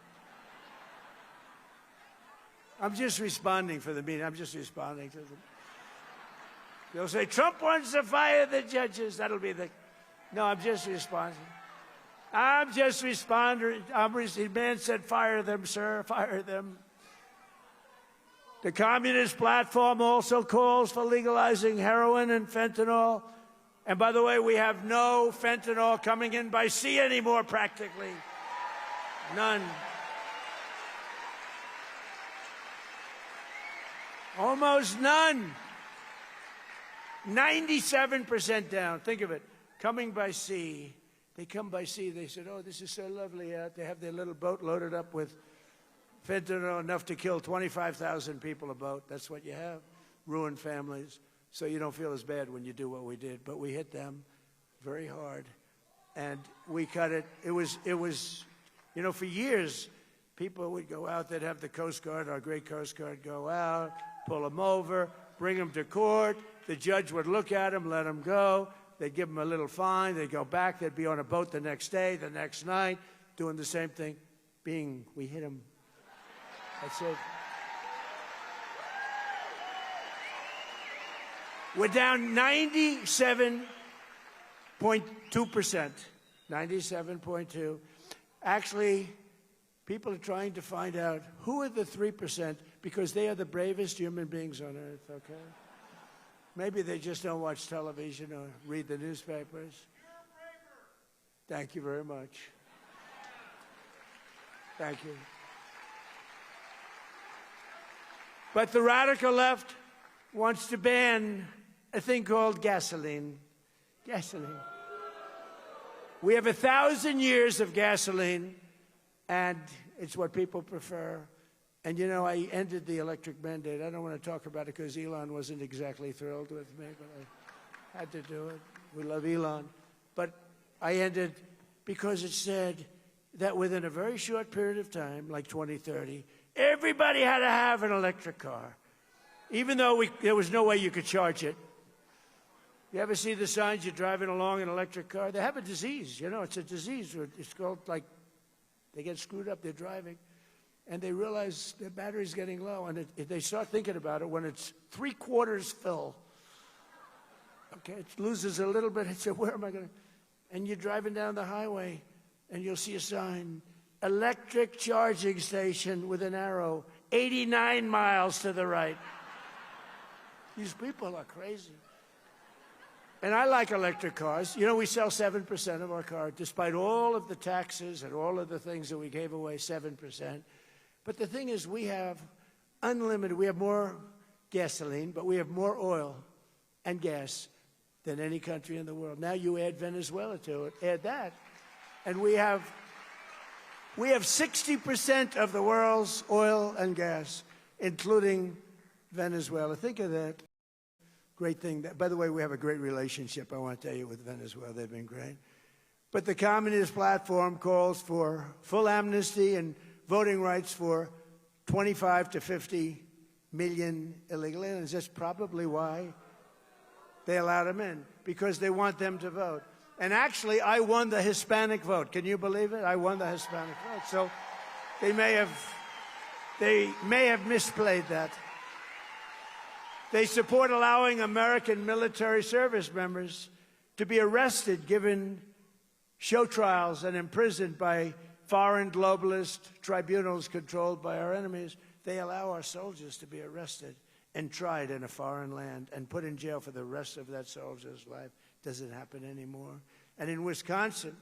Speaker 4: I'm just responding for the meeting. I'm just responding to them. They'll say, Trump wants to fire the judges. That'll be the... No, I'm just responding. I'm just responding. The man said, fire them, sir, fire them. The Communist platform also calls for legalizing heroin and fentanyl. And by the way, we have no fentanyl coming in by sea anymore, practically. None. Almost none. 97% down. Think of it. Coming by sea. They come by sea. They said, oh, this is so lovely out. They have their little boat loaded up with fentanyl, enough to kill 25,000 people a boat. That's what you have. Ruined families. So you don't feel as bad when you do what we did. But we hit them very hard. And we cut it. It was, you know, for years, people would go out. They'd have the Coast Guard, our great Coast Guard, go out, pull them over, bring them to court. The judge would look at them, let them go. They'd give them a little fine. They'd go back. They'd be on a boat the next day, the next night, doing the same thing. We hit them. That's it. We're down 97.2%. 97.2. Actually, people are trying to find out who are the 3%, because they are the bravest human beings on earth, okay? Maybe they just don't watch television or read the newspapers. Thank you very much. Thank you. But the radical left wants to ban a thing called gasoline. Gasoline. We have 1,000 years of gasoline, and it's what people prefer. And, you know, I ended the electric mandate. I don't want to talk about it because Elon wasn't exactly thrilled with me, but I had to do it. We love Elon. But I ended because it said that within a very short period of time, like 2030, everybody had to have an electric car, even though there was no way you could charge it. You ever see the signs you're driving along in an electric car? They have a disease, you know, it's a disease. It's called, like, they get screwed up, they're driving, and they realize their battery's getting low, and they start thinking about it when it's 3/4 full. Okay, it loses a little bit. It said, where am I going to? And you're driving down the highway, and you'll see a sign, electric charging station with an arrow, 89 miles to the right. These people are crazy. And I like electric cars. You know, we sell 7% of our car, despite all of the taxes and all of the things that we gave away, 7%. But the thing is, we have unlimited. We have more gasoline, but we have more oil and gas than any country in the world. Now you add Venezuela to it, add that, and we have 60% of the world's oil and gas, including Venezuela. Think of that. Great thing. By the way, we have a great relationship, I want to tell you, with Venezuela. They've been great. But the Communist platform calls for full amnesty and voting rights for 25 to 50 million illegal aliens. That's probably why they allow them in, because they want them to vote. And actually, I won the Hispanic vote. Can you believe it? I won the Hispanic vote. So they may have misplayed that. They support allowing American military service members to be arrested, given show trials, and imprisoned by foreign globalist tribunals controlled by our enemies. They allow our soldiers to be arrested and tried in a foreign land and put in jail for the rest of that soldier's life. Doesn't happen anymore. And in Wisconsin,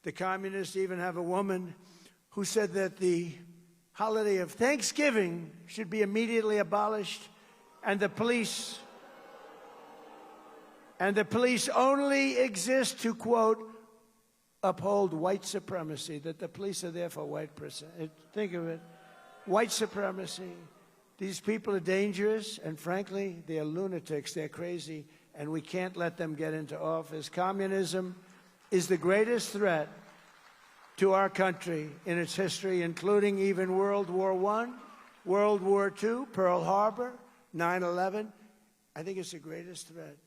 Speaker 4: the communists even have a woman who said that the holiday of Thanksgiving should be immediately abolished, and the police only exist to, quote, uphold white supremacy, that the police are there for white person. Think of it. White supremacy. These people are dangerous, and frankly, they're lunatics. They're crazy, and we can't let them get into office. Communism is the greatest threat to our country in its history, including even World War I, World War II, Pearl Harbor, 9/11. I think it's the greatest threat.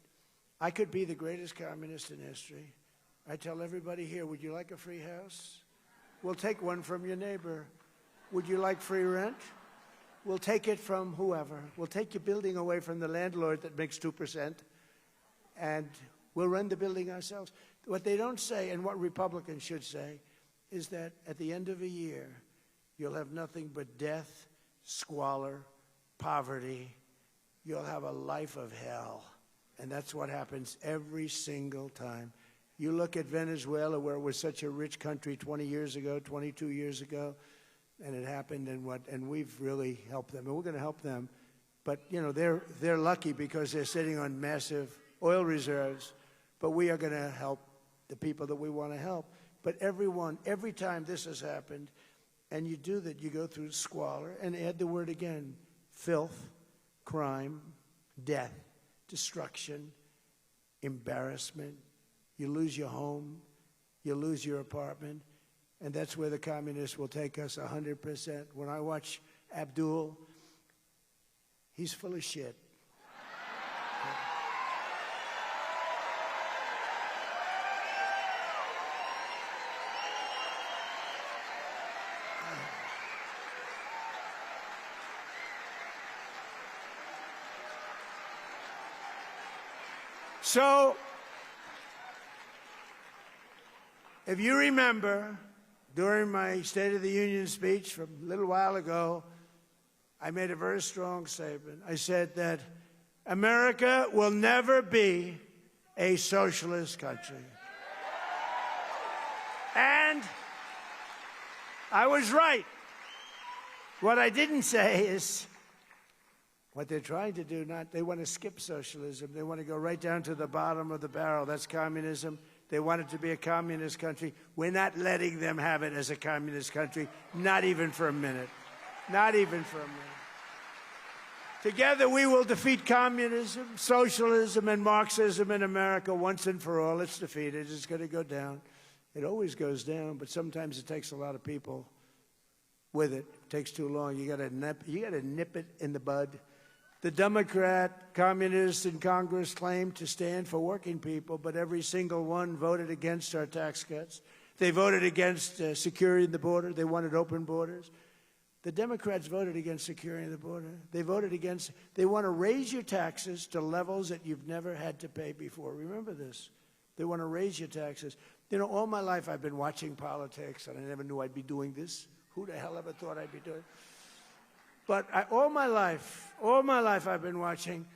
Speaker 4: I could be the greatest communist in history. I tell everybody here, would you like a free house? We'll take one from your neighbor. Would you like free rent? We'll take it from whoever. We'll take your building away from the landlord that makes 2%, and we'll run the building ourselves. What they don't say, and what Republicans should say, is that at the end of a year, you'll have nothing but death, squalor, poverty. You'll have a life of hell. And that's what happens every single time. You look at Venezuela, where it was such a rich country 20 years ago, 22 years ago, and it happened, and we've really helped them, and we're going to help them. But, you know, they're lucky because they're sitting on massive oil reserves, but we are going to help the people that we want to help. But every time this has happened, and you do that, you go through squalor, and add the word again, filth, crime, death, destruction, embarrassment. You lose your home, you lose your apartment, and that's where the communists will take us 100%. When I watch Abdul, he's full of shit. So, if you remember, during my State of the Union speech from a little while ago, I made a very strong statement. I said that America will never be a socialist country. And I was right. What I didn't say is what they're trying to do. They want to skip socialism. They want to go right down to the bottom of the barrel. That's communism. They want it to be a communist country. We're not letting them have it as a communist country, not even for a minute. Not even for a minute. Together we will defeat communism, socialism, and Marxism in America once and for all. It's defeated. It's going to go down. It always goes down, but sometimes it takes a lot of people with it. It takes too long. You got to nip it in the bud. The Democrat communists in Congress claim to stand for working people, but every single one voted against our tax cuts. They voted against securing the border. They wanted open borders. The Democrats voted against securing the border. They want to raise your taxes to levels that you've never had to pay before. Remember this. They want to raise your taxes. You know, all my life I've been watching politics, and I never knew I'd be doing this. Who the hell ever thought I'd be doing it? But all my life I've been watching,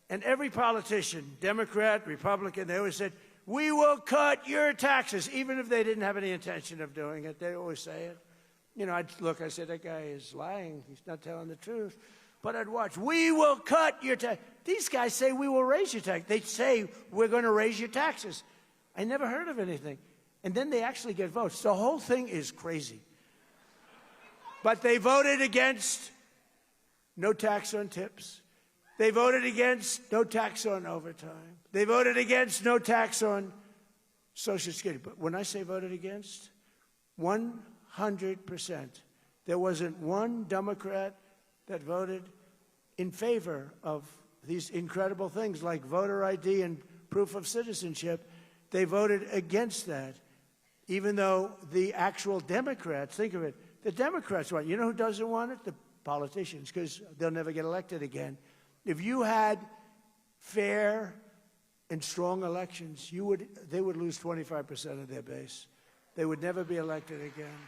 Speaker 4: and every politician, Democrat, Republican, they always said, we will cut your taxes, even if they didn't have any intention of doing it. They always say it. You know, I said, that guy is lying. He's not telling the truth. But I'd watch, we will cut your tax. These guys say we will raise your tax. They say we're going to raise your taxes. I never heard of anything. And then they actually get votes. The whole thing is crazy. But they voted against no tax on tips. They voted against no tax on overtime. They voted against no tax on Social Security. But when I say voted against, 100% there wasn't one Democrat that voted in favor of these incredible things like voter ID and proof of citizenship. They voted against that, even though the actual Democrats, think of it, the Democrats want it. You know who doesn't want it? The politicians, because they'll never get elected again. If you had fair and strong elections, they would lose 25% of their base. They would never be elected again.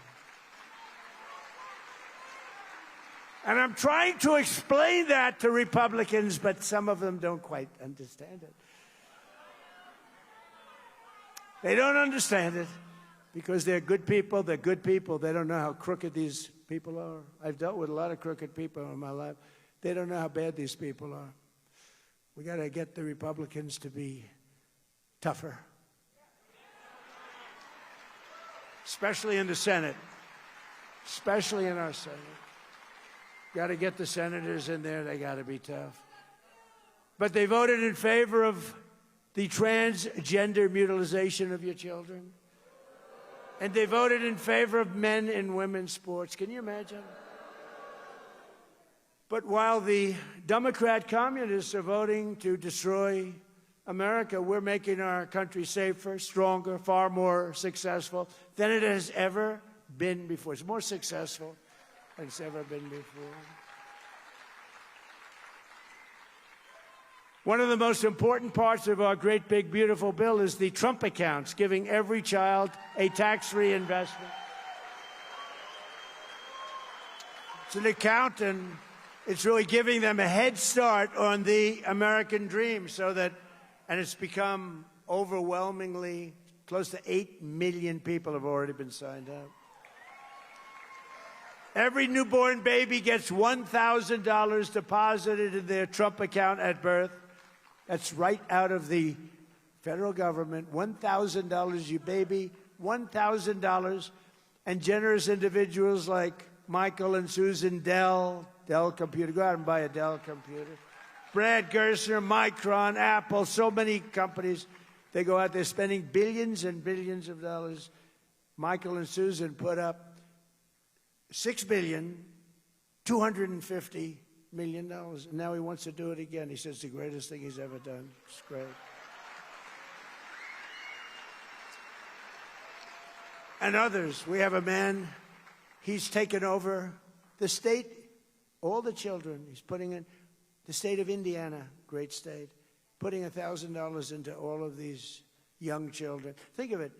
Speaker 4: And I'm trying to explain that to Republicans, but some of them don't quite understand it. They don't understand it because they're good people. They're good people. They don't know how crooked these people are. I've dealt with a lot of crooked people in my life. They don't know how bad these people are. We got to get the Republicans to be tougher, especially in the Senate, especially in our Senate. Got to get the senators in there. They got to be tough. But they voted in favor of the transgender mutilization of your children. And they voted in favor of men and women's sports. Can you imagine? But while the Democrat communists are voting to destroy America, we're making our country safer, stronger, far more successful than it has ever been before. It's more successful than it's ever been before. One of the most important parts of our great, big, beautiful bill is the Trump accounts, giving every child a tax-free investment. It's an account, and it's really giving them a head start on the American dream so that, and it's become overwhelmingly, close to 8 million people have already been signed up. Every newborn baby gets $1,000 deposited in their Trump account at birth. That's right out of the federal government. $1,000, you baby, $1,000. And generous individuals like Michael and Susan Dell Computer, go out and buy a Dell computer. Brad Gerstner, Micron, Apple, so many companies. They go out there spending billions and billions of dollars. Michael and Susan put up $6,250 million. And now he wants to do it again. He says it's the greatest thing he's ever done. It's great. And others. We have a man, he's taken over the state, all the children. He's putting in the state of Indiana, great state, putting $1,000 into all of these young children. Think of it.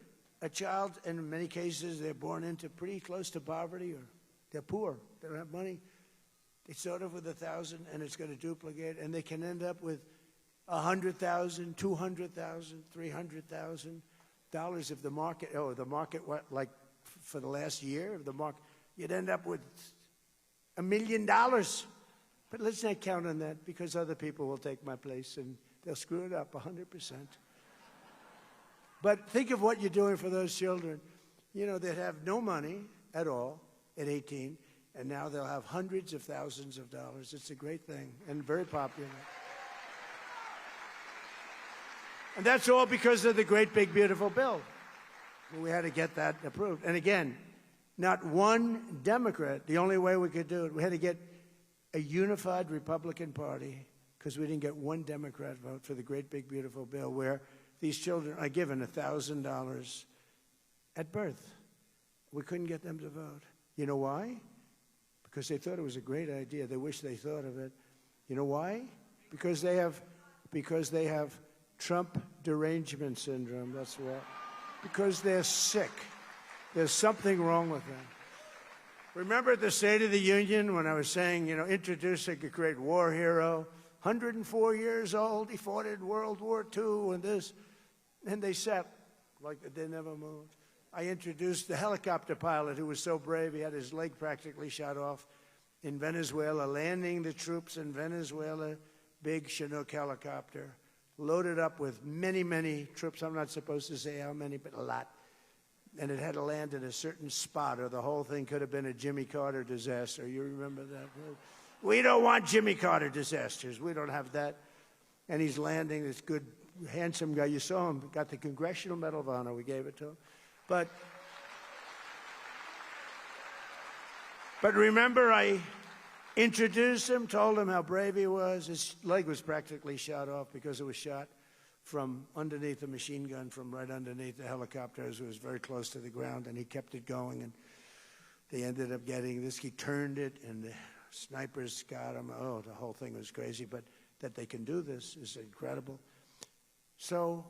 Speaker 4: A child, in many cases, they're born into pretty close to poverty, or they're poor. They don't have money. They start off with $1,000, and it's going to duplicate, and they can end up with $100,000, $200,000, $300,000 if the market. What, like for the last year of the market, you'd end up with $1 million. But let's not count on that, because other people will take my place and they'll screw it up 100%. But think of what you're doing for those children. You know, they'd have no money at all at 18. And now they'll have hundreds of thousands of dollars. It's a great thing and very popular. And that's all because of the great, big, beautiful bill. We had to get that approved. And again, not one Democrat, the only way we could do it, we had to get a unified Republican Party, because we didn't get one Democrat vote for the great, big, beautiful bill where these children are given $1,000 at birth. We couldn't get them to vote. You know why? Because they thought it was a great idea. They wish they thought of it. You know why? Because they have Trump derangement syndrome. That's why. Because they're sick. There's something wrong with them. Remember at the State of the Union when I was saying, introducing a great war hero, 104 years old, he fought in World War II and this, and they sat like they never moved. I introduced the helicopter pilot who was so brave he had his leg practically shot off in Venezuela, landing the troops in Venezuela, big Chinook helicopter, loaded up with many, many troops. I'm not supposed to say how many, but a lot. And it had to land in a certain spot, or the whole thing could have been a Jimmy Carter disaster. You remember that? We don't want Jimmy Carter disasters. We don't have that. And he's landing, this good, handsome guy. You saw him, got the Congressional Medal of Honor. We gave it to him. But But remember, I introduced him, told him how brave he was. His leg was practically shot off because it was shot from underneath a machine gun, from right underneath the helicopter. It was very close to the ground, and he kept it going. And they ended up getting this. He turned it, and the snipers got him. Oh, the whole thing was crazy. But that they can do this is incredible. So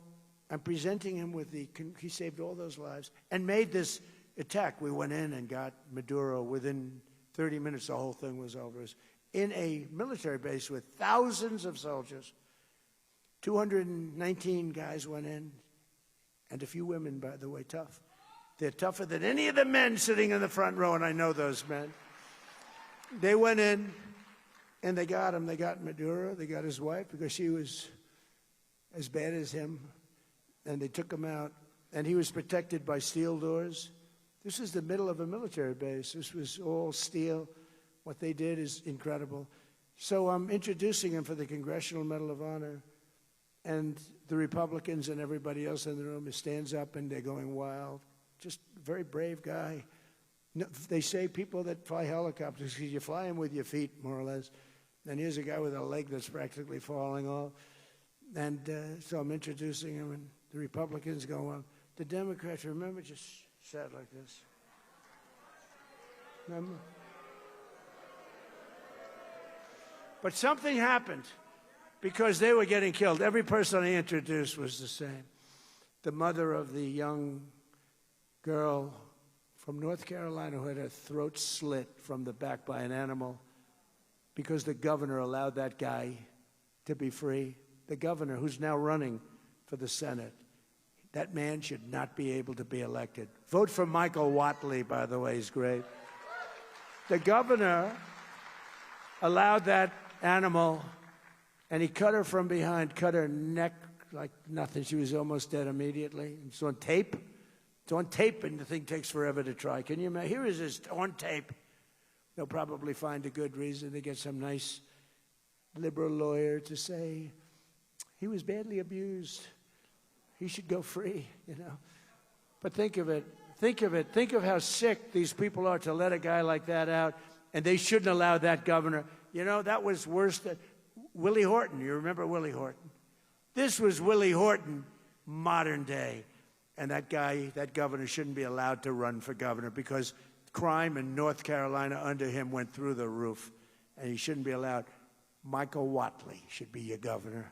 Speaker 4: I'm presenting him with he saved all those lives and made this attack. We went in and got Maduro. Within 30 minutes, the whole thing was over. It was in a military base with thousands of soldiers. 219 guys went in, and a few women, by the way, tough. They're tougher than any of the men sitting in the front row, and I know those men. They went in, and they got him. They got Maduro. They got his wife because she was as bad as him, and they took him out, and he was protected by steel doors. This is the middle of a military base. This was all steel. What they did is incredible. So I'm introducing him for the Congressional Medal of Honor, and the Republicans and everybody else in the room stands up, and they're going wild. Just a very brave guy. No, they say people that fly helicopters, because you fly them with your feet, more or less. And here's a guy with a leg that's practically falling off. And so I'm introducing him, and the Republicans go on. The Democrats, remember, just sat like this. Remember? But something happened because they were getting killed. Every person I introduced was the same. The mother of the young girl from North Carolina who had her throat slit from the back by an animal because the governor allowed that guy to be free. The governor, who's now running for the Senate, that man should not be able to be elected. Vote for Michael Whatley, by the way, he's great. The governor allowed that animal, and he cut her from behind, cut her neck like nothing. She was almost dead immediately. It's on tape. It's on tape, and the thing takes forever to try. Can you imagine? Here is this on tape. They'll probably find a good reason to get some nice liberal lawyer to say, he was badly abused. He should go free, you know. But think of it. Think of it. Think of how sick these people are to let a guy like that out, and they shouldn't allow that governor. You know, that was worse than Willie Horton. You remember Willie Horton? This was Willie Horton, modern day. And that guy, that governor, shouldn't be allowed to run for governor because crime in North Carolina under him went through the roof, and he shouldn't be allowed. Michael Whatley should be your governor.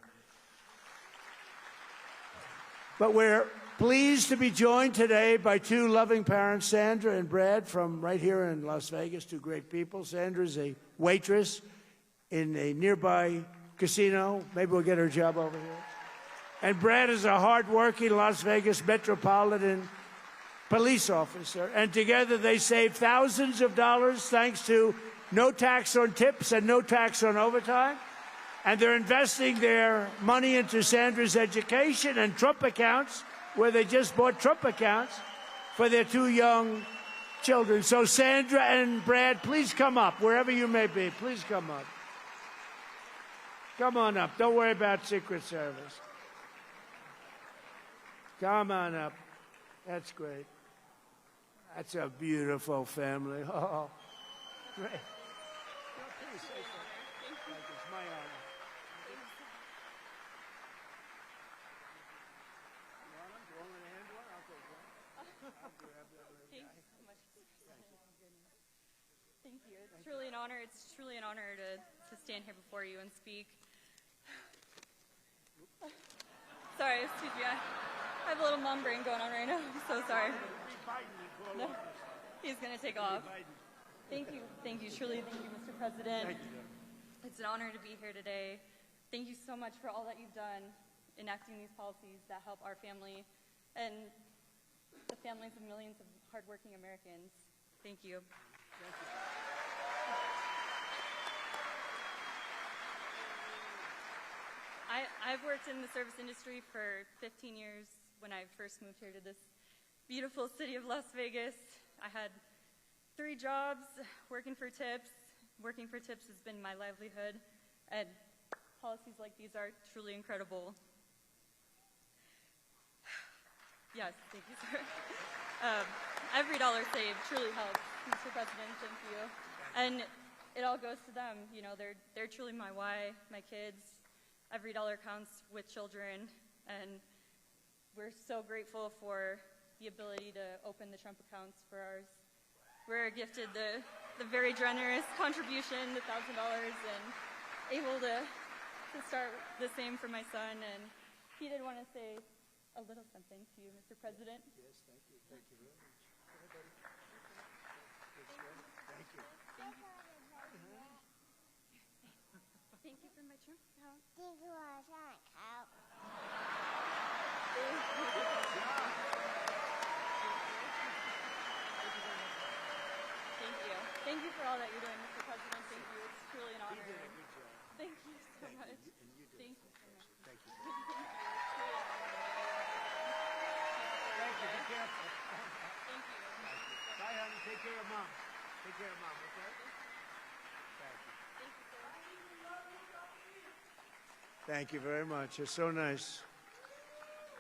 Speaker 4: But we're pleased to be joined today by two loving parents, Sandra and Brad, from right here in Las Vegas, two great people. Sandra's a waitress in a nearby casino. Maybe we'll get her a job over here. And Brad is a hard-working Las Vegas Metropolitan police officer. And together they save thousands of dollars thanks to no tax on tips and no tax on overtime. And they're investing their money into Sandra's education and Trump accounts, where they just bought Trump accounts for their two young children. So Sandra and Brad, please come up, wherever you may be. Please come up. Come on up. Don't worry about Secret Service. Come on up. That's great. That's a beautiful family. Oh, great. Please say something. Like it's my honor.
Speaker 5: Thank you. It's truly an honor. It's truly an honor to stand here before you and speak. Sorry, excuse me. I have a little mom brain going on right now. I'm so sorry. No, he's going to take off. Thank you. Thank you. Truly, thank you, Mr. President.
Speaker 4: Thank you.
Speaker 5: It's an honor to be here today. Thank you so much for all that you've done enacting these policies that help our family and the families of millions of hardworking Americans. Thank you.
Speaker 4: Thank you.
Speaker 5: I've worked in the service industry for 15 years when I first moved here to this beautiful city of Las Vegas. I had 3 jobs working for tips. Working for tips has been my livelihood, and policies like these are truly incredible. Yes, thank you, sir. Every dollar saved truly helps. Mr. President, thank you. And it all goes to them. You know, they're truly my why, my kids. Every dollar counts with children, and we're so grateful for the ability to open the Trump accounts for ours. We're gifted the very generous contribution, the $1,000, and able to start the same for my son. And he did want to say a little something to you, Mr. President.
Speaker 4: Yes, thank you. Thank you very much. Thank you.
Speaker 5: Thank you for my Trump account.
Speaker 6: นี่คือวาระครับ
Speaker 5: Thank you. Thank you for all that you're doing, Mr. President. Thank you. It's truly an honor. Thank you so much. Thank you so much.
Speaker 4: Thank you.
Speaker 5: Thank you.
Speaker 4: Thank you. Be careful.
Speaker 5: Thank you.
Speaker 4: Bye, honey. Take care of Mom. Take care of Mom, okay? Thank you.
Speaker 5: Thank you, sir.
Speaker 4: Thank you very much. It's so nice.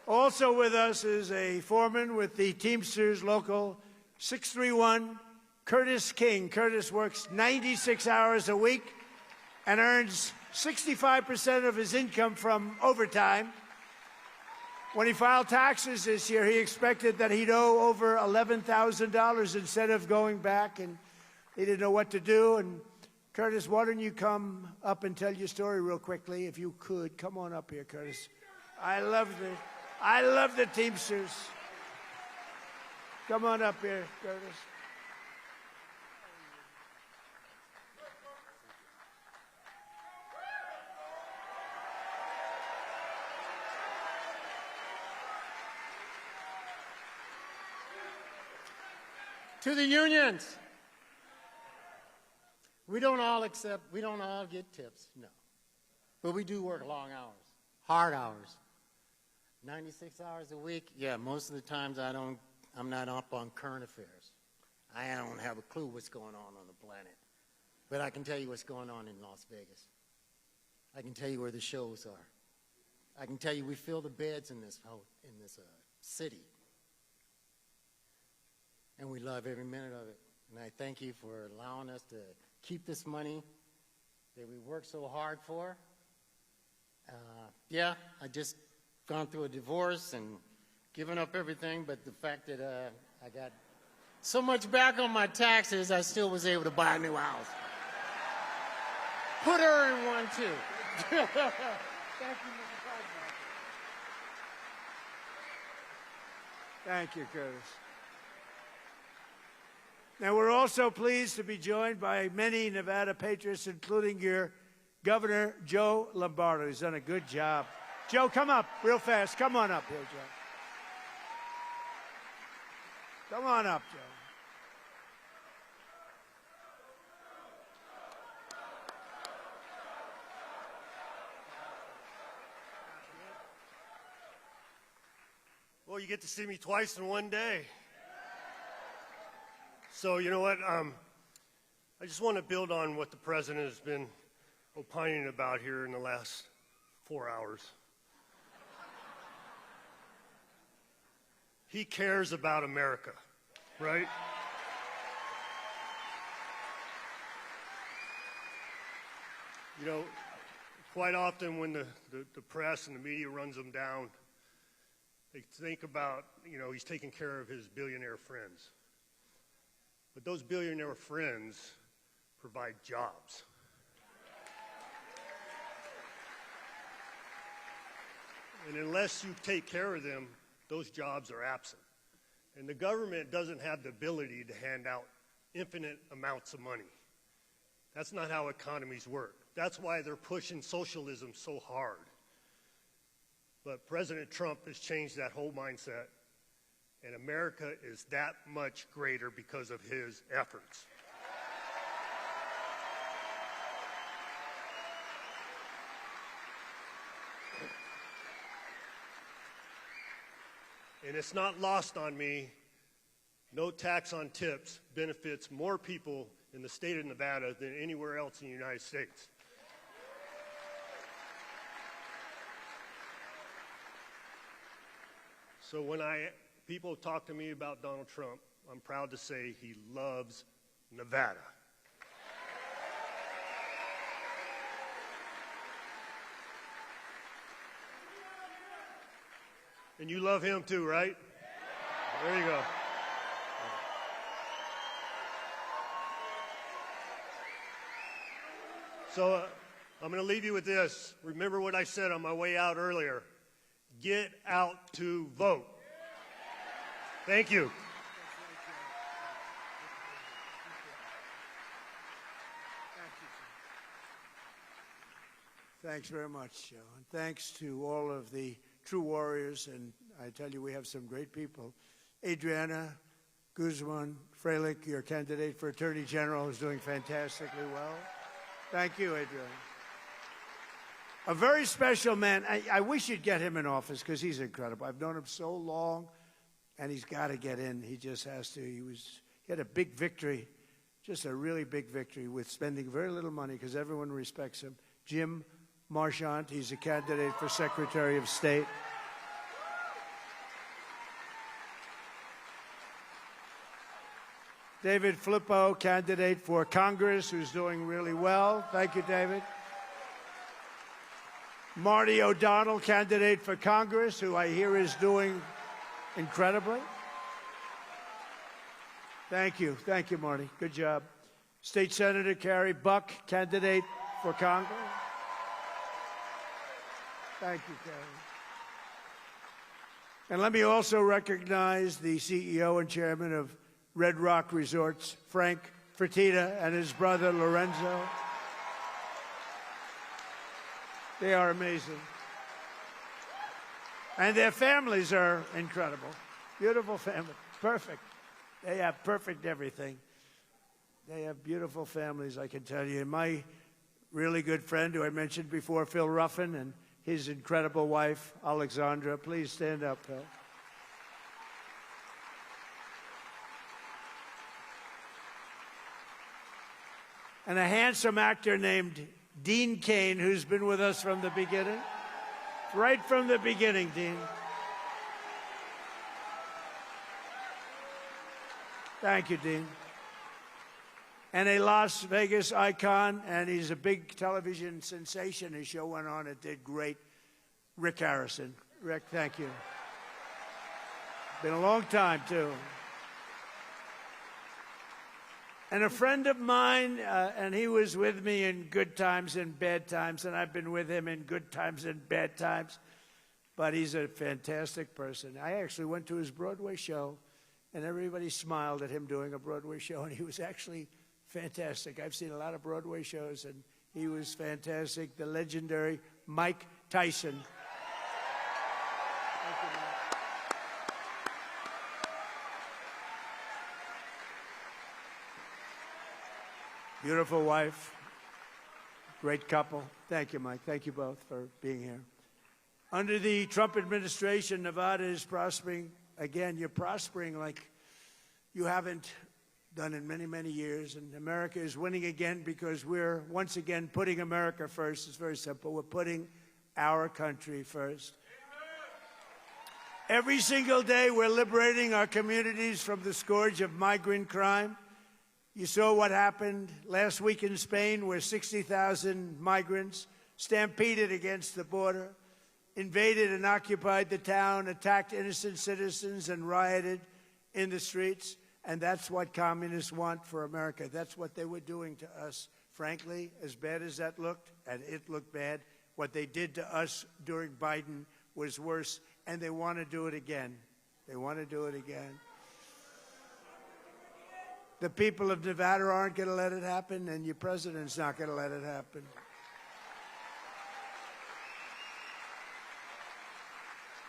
Speaker 4: Also with us is a foreman with the Teamsters Local 631, Curtis King. Curtis works 96 hours a week and earns 65% of his income from overtime. When he filed taxes this year, he expected that he'd owe over $11,000 instead of going back, and he didn't know what to do. And Curtis, why don't you come up and tell your story real quickly, if you could. Come on up here, Curtis. I love the Teamsters. Come on up here, Curtis.
Speaker 7: To the unions. We don't all get tips, no. But we do work long hours, hard hours. 96 hours a week, yeah, most of the times I'm not up on current affairs. I don't have a clue what's going on the planet. But I can tell you what's going on in Las Vegas. I can tell you where the shows are. I can tell you we fill the beds in this city. And we love every minute of it. And I thank you for allowing us to keep this money that we work so hard for. Yeah, I just gone through a divorce and given up everything, but the fact that I got so much back on my taxes, I still was able to buy a new house. Put her in one, too. Thank you, Mr. President.
Speaker 4: Thank you, Curtis. Now, we're also pleased to be joined by many Nevada patriots, including your Governor, Joe Lombardo. He's done a good job. Joe, come up real fast. Come on up here, Joe. Come on up, Joe.
Speaker 8: Well, you get to see me twice in one day. So, you know what? I just want to build on what the president has been opining about here in the last 4 hours. He cares about America, right? You know, quite often when the press and the media runs him down, they think about, you know, he's taking care of his billionaire friends. But those billionaire friends provide jobs. And unless you take care of them, those jobs are absent. And the government doesn't have the ability to hand out infinite amounts of money. That's not how economies work. That's why they're pushing socialism so hard. But President Trump has changed that whole mindset. And America is that much greater because of his efforts. And it's not lost on me, no tax on tips benefits more people in the state of Nevada than anywhere else in the United States. So when people talk to me about Donald Trump, I'm proud to say he loves Nevada. And you love him too, right? There you go. So I'm going to leave you with this. Remember what I said on my way out earlier. Get out to vote. Thank you.
Speaker 4: Thanks very much, Joe. And thanks to all of the true warriors, and I tell you, we have some great people. Adriana Guzman Freilich, your candidate for Attorney General, is doing fantastically well. Thank you, Adriana. A very special man. I wish you'd get him in office because he's incredible. I've known him so long, and he's got to get in. He just has to. He had a big victory, just a really big victory with spending very little money because everyone respects him. Jim Marchant, he's a candidate for Secretary of State. David Flippo, candidate for Congress, who's doing really well. Thank you, David. Marty O'Donnell, candidate for Congress, who I hear is doing incredibly. Thank you. Thank you, Marty. Good job. State Senator Carrie Buck, candidate for Congress. Thank you, Carrie. And let me also recognize the CEO and chairman of Red Rock Resorts, Frank Fertitta, and his brother, Lorenzo. They are amazing. And their families are incredible. Beautiful family. Perfect. They have perfect everything. They have beautiful families, I can tell you. And my really good friend who I mentioned before, Phil Ruffin, and his incredible wife, Alexandra. Please stand up, Phil. And a handsome actor named Dean Cain, who's been with us from the beginning. Right from the beginning, Dean. Thank you, Dean. And a Las Vegas icon, and he's a big television sensation. His show went on, it did great. Rick Harrison. Rick, thank you. Been a long time, too. And a friend of mine, and he was with me in good times and bad times, and I've been with him in good times and bad times. But he's a fantastic person. I actually went to his Broadway show, and everybody smiled at him doing a Broadway show, and he was actually fantastic. I've seen a lot of Broadway shows, and he was fantastic. The legendary Mike Tyson. Thank you, Mike. Beautiful wife. Great couple. Thank you, Mike. Thank you both for being here. Under the Trump administration, Nevada is prospering. Again, you're prospering like you haven't done in many, many years. And America is winning again because we're once again putting America first. It's very simple. We're putting our country first. Every single day, we're liberating our communities from the scourge of migrant crime. You saw what happened last week in Spain, where 60,000 migrants stampeded against the border, invaded and occupied the town, attacked innocent citizens, and rioted in the streets. And that's what communists want for America. That's what they were doing to us. Frankly, as bad as that looked, and it looked bad, what they did to us during Biden was worse, and they want to do it again. They want to do it again. The people of Nevada aren't going to let it happen, and your president's not going to let it happen.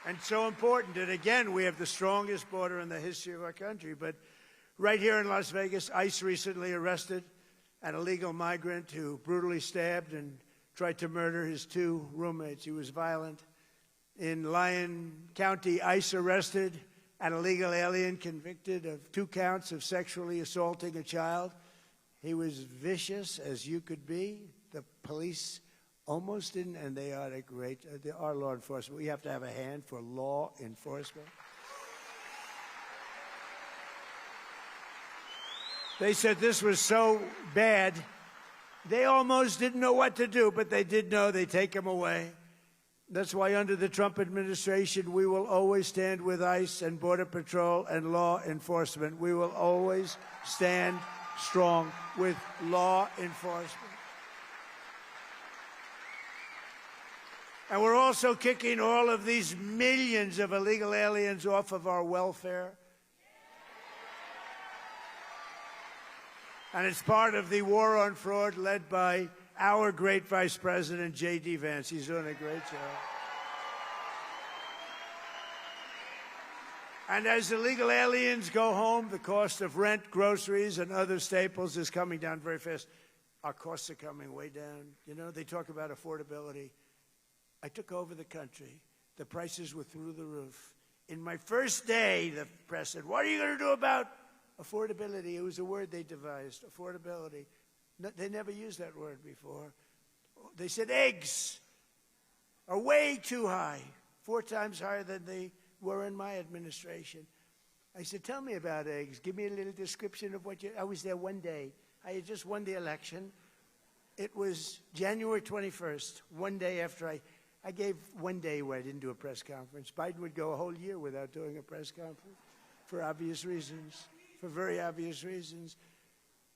Speaker 4: And so important that, again, we have the strongest border in the history of our country. But right here in Las Vegas, ICE recently arrested an illegal migrant who brutally stabbed and tried to murder his two roommates. He was violent. In Lyon County, ICE arrested an illegal alien convicted of 2 counts of sexually assaulting a child. He was vicious as you could be. The police almost didn't, and they are great. They are law enforcement. We have to have a hand for law enforcement. They said this was so bad, they almost didn't know what to do, but they did know they take them away. That's why under the Trump administration, we will always stand with ICE and Border Patrol and law enforcement. We will always stand strong with law enforcement. And we're also kicking all of these millions of illegal aliens off of our welfare. And it's part of the war on fraud led by our great Vice President, J.D. Vance. He's doing a great job. And as illegal aliens go home, the cost of rent, groceries, and other staples is coming down very fast. Our costs are coming way down. You know, they talk about affordability. I took over the country. The prices were through the roof. In my first day, the press said, "What are you going to do about affordability?" It was a word they devised, affordability. No, they never used that word before. They said eggs are way too high, 4 times higher than they were in my administration. I said, "Tell me about eggs. Give me a little description of what you..." I was there one day. I had just won the election. It was January 21st, one day after I gave one day where I didn't do a press conference. Biden would go a whole year without doing a press conference for obvious reasons, for very obvious reasons.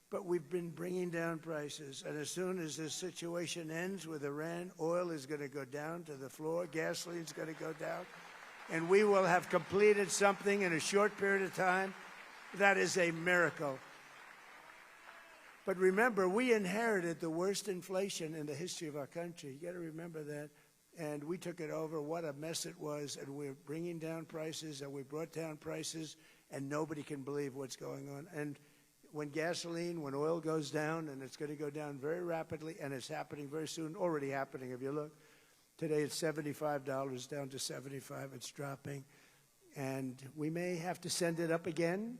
Speaker 4: But we've been bringing down prices. And as soon as this situation ends with Iran, oil is going to go down to the floor, gasoline is going to go down, and we will have completed something in a short period of time. That is a miracle. But remember, we inherited the worst inflation in the history of our country. You got to remember that. And we took it over. What a mess it was. And we're bringing down prices, and we brought down prices, and nobody can believe what's going on. And when oil goes down, and it's going to go down very rapidly, and it's happening very soon, already happening. If you look, today it's $75 down to $75. It's dropping. And we may have to send it up again.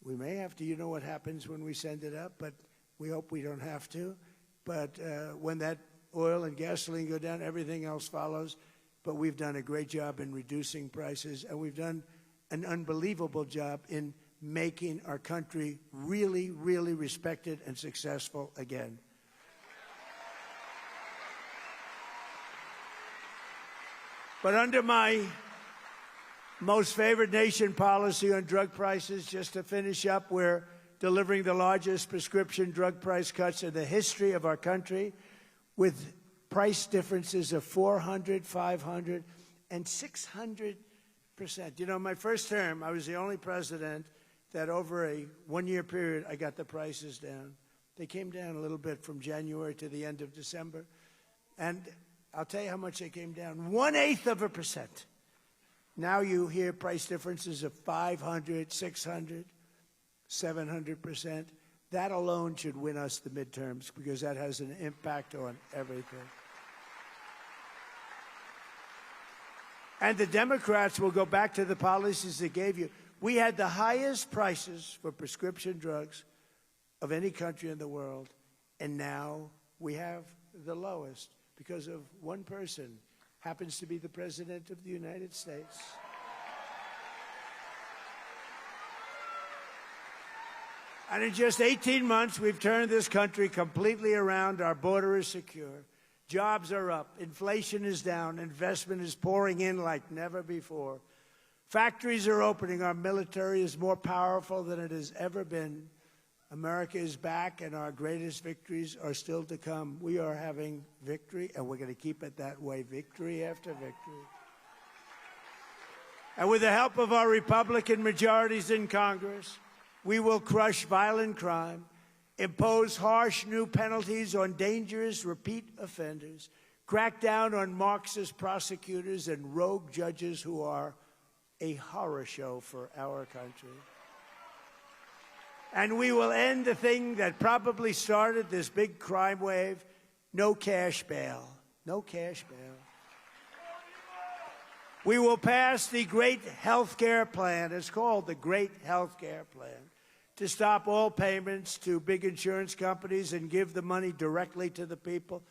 Speaker 4: We may have to. You know what happens when we send it up, but we hope we don't have to. But when that oil and gasoline go down, everything else follows. But we've done a great job in reducing prices, and we've done an unbelievable job in making our country really, really respected and successful again. But under my most favored nation policy on drug prices, just to finish up, we're delivering the largest prescription drug price cuts in the history of our country, with price differences of 400, 500, and 600%. You know, my first term, I was the only president that over a one-year period, I got the prices down. They came down a little bit from January to the end of December. And I'll tell you how much they came down, 1/8%. Now you hear price differences of 500, 600, 700%. That alone should win us the midterms, because that has an impact on everything. And the Democrats will go back to the policies they gave you. We had the highest prices for prescription drugs of any country in the world, and now we have the lowest because of one person, happens to be the President of the United States. And in just 18 months, we've turned this country completely around. Our border is secure. Jobs are up. Inflation is down. Investment is pouring in like never before. Factories are opening. Our military is more powerful than it has ever been. America is back, and our greatest victories are still to come. We are having victory, and we're going to keep it that way, victory after victory. And with the help of our Republican majorities in Congress, we will crush violent crime, impose harsh new penalties on dangerous repeat offenders, crack down on Marxist prosecutors and rogue judges who are a horror show for our country. And we will end the thing that probably started this big crime wave, no cash bail. No cash bail. We will pass the Great Health Care Plan. It's called the Great Health Care Plan, to stop all payments to big insurance companies and give the money directly to the people.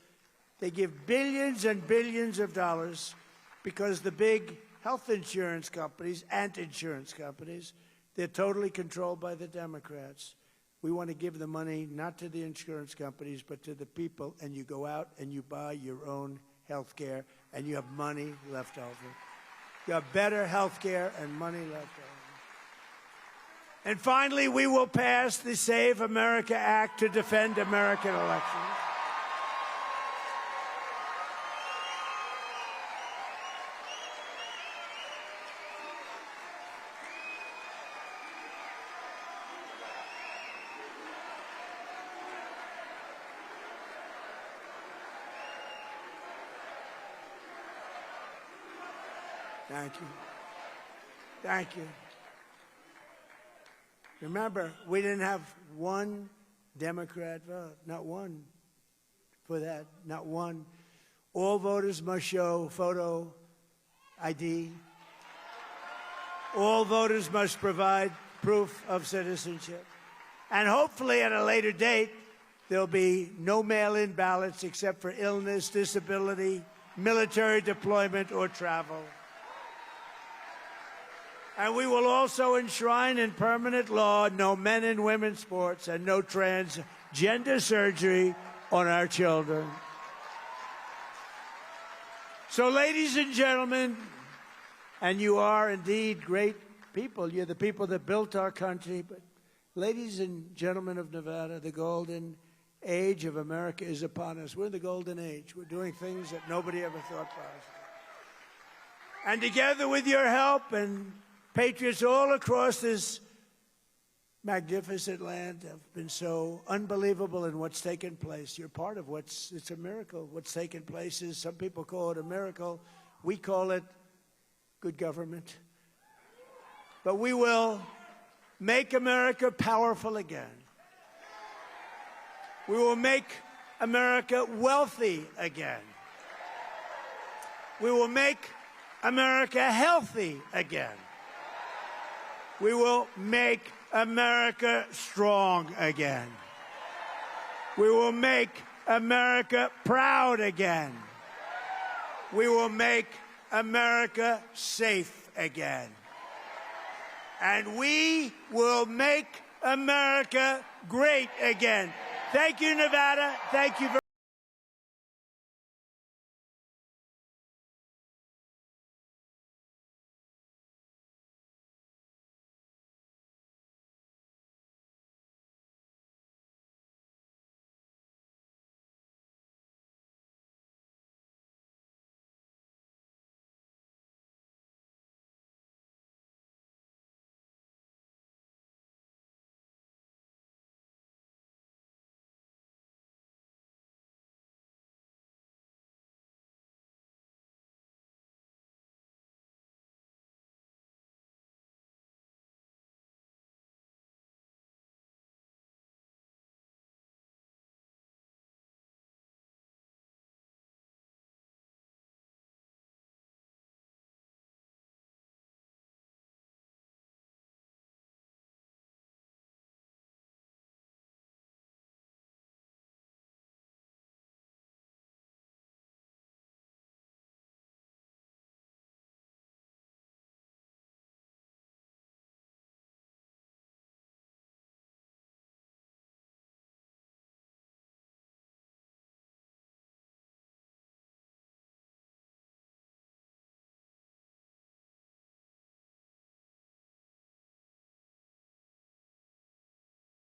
Speaker 4: They give billions and billions of dollars because the big health insurance companies and insurance companies, they're totally controlled by the Democrats. We want to give the money not to the insurance companies, but to the people, and you go out and you buy your own health care, and you have money left over. You have better health care and money left over. And finally, we will pass the Save America Act to defend American elections. Thank you. Thank you. Remember, we didn't have one Democrat vote, not one for that, not one. All voters must show photo ID. All voters must provide proof of citizenship. And hopefully at a later date, there'll be no mail-in ballots except for illness, disability, military deployment, or travel. And we will also enshrine in permanent law no men and women sports and no transgender surgery on our children. So, ladies and gentlemen, and you are indeed great people. You're the people that built our country. But ladies and gentlemen of Nevada, the golden age of America is upon us. We're in the golden age. We're doing things that nobody ever thought possible. And together with your help and patriots all across this magnificent land have been so unbelievable in what's taken place. You're part of it's a miracle. What's taken place is, some people call it a miracle. We call it good government. But we will make America powerful again. We will make America wealthy again. We will make America healthy again. We will make America strong again. We will make America proud again. We will make America safe again. And we will make America great again. Thank you, Nevada. Thank you very much.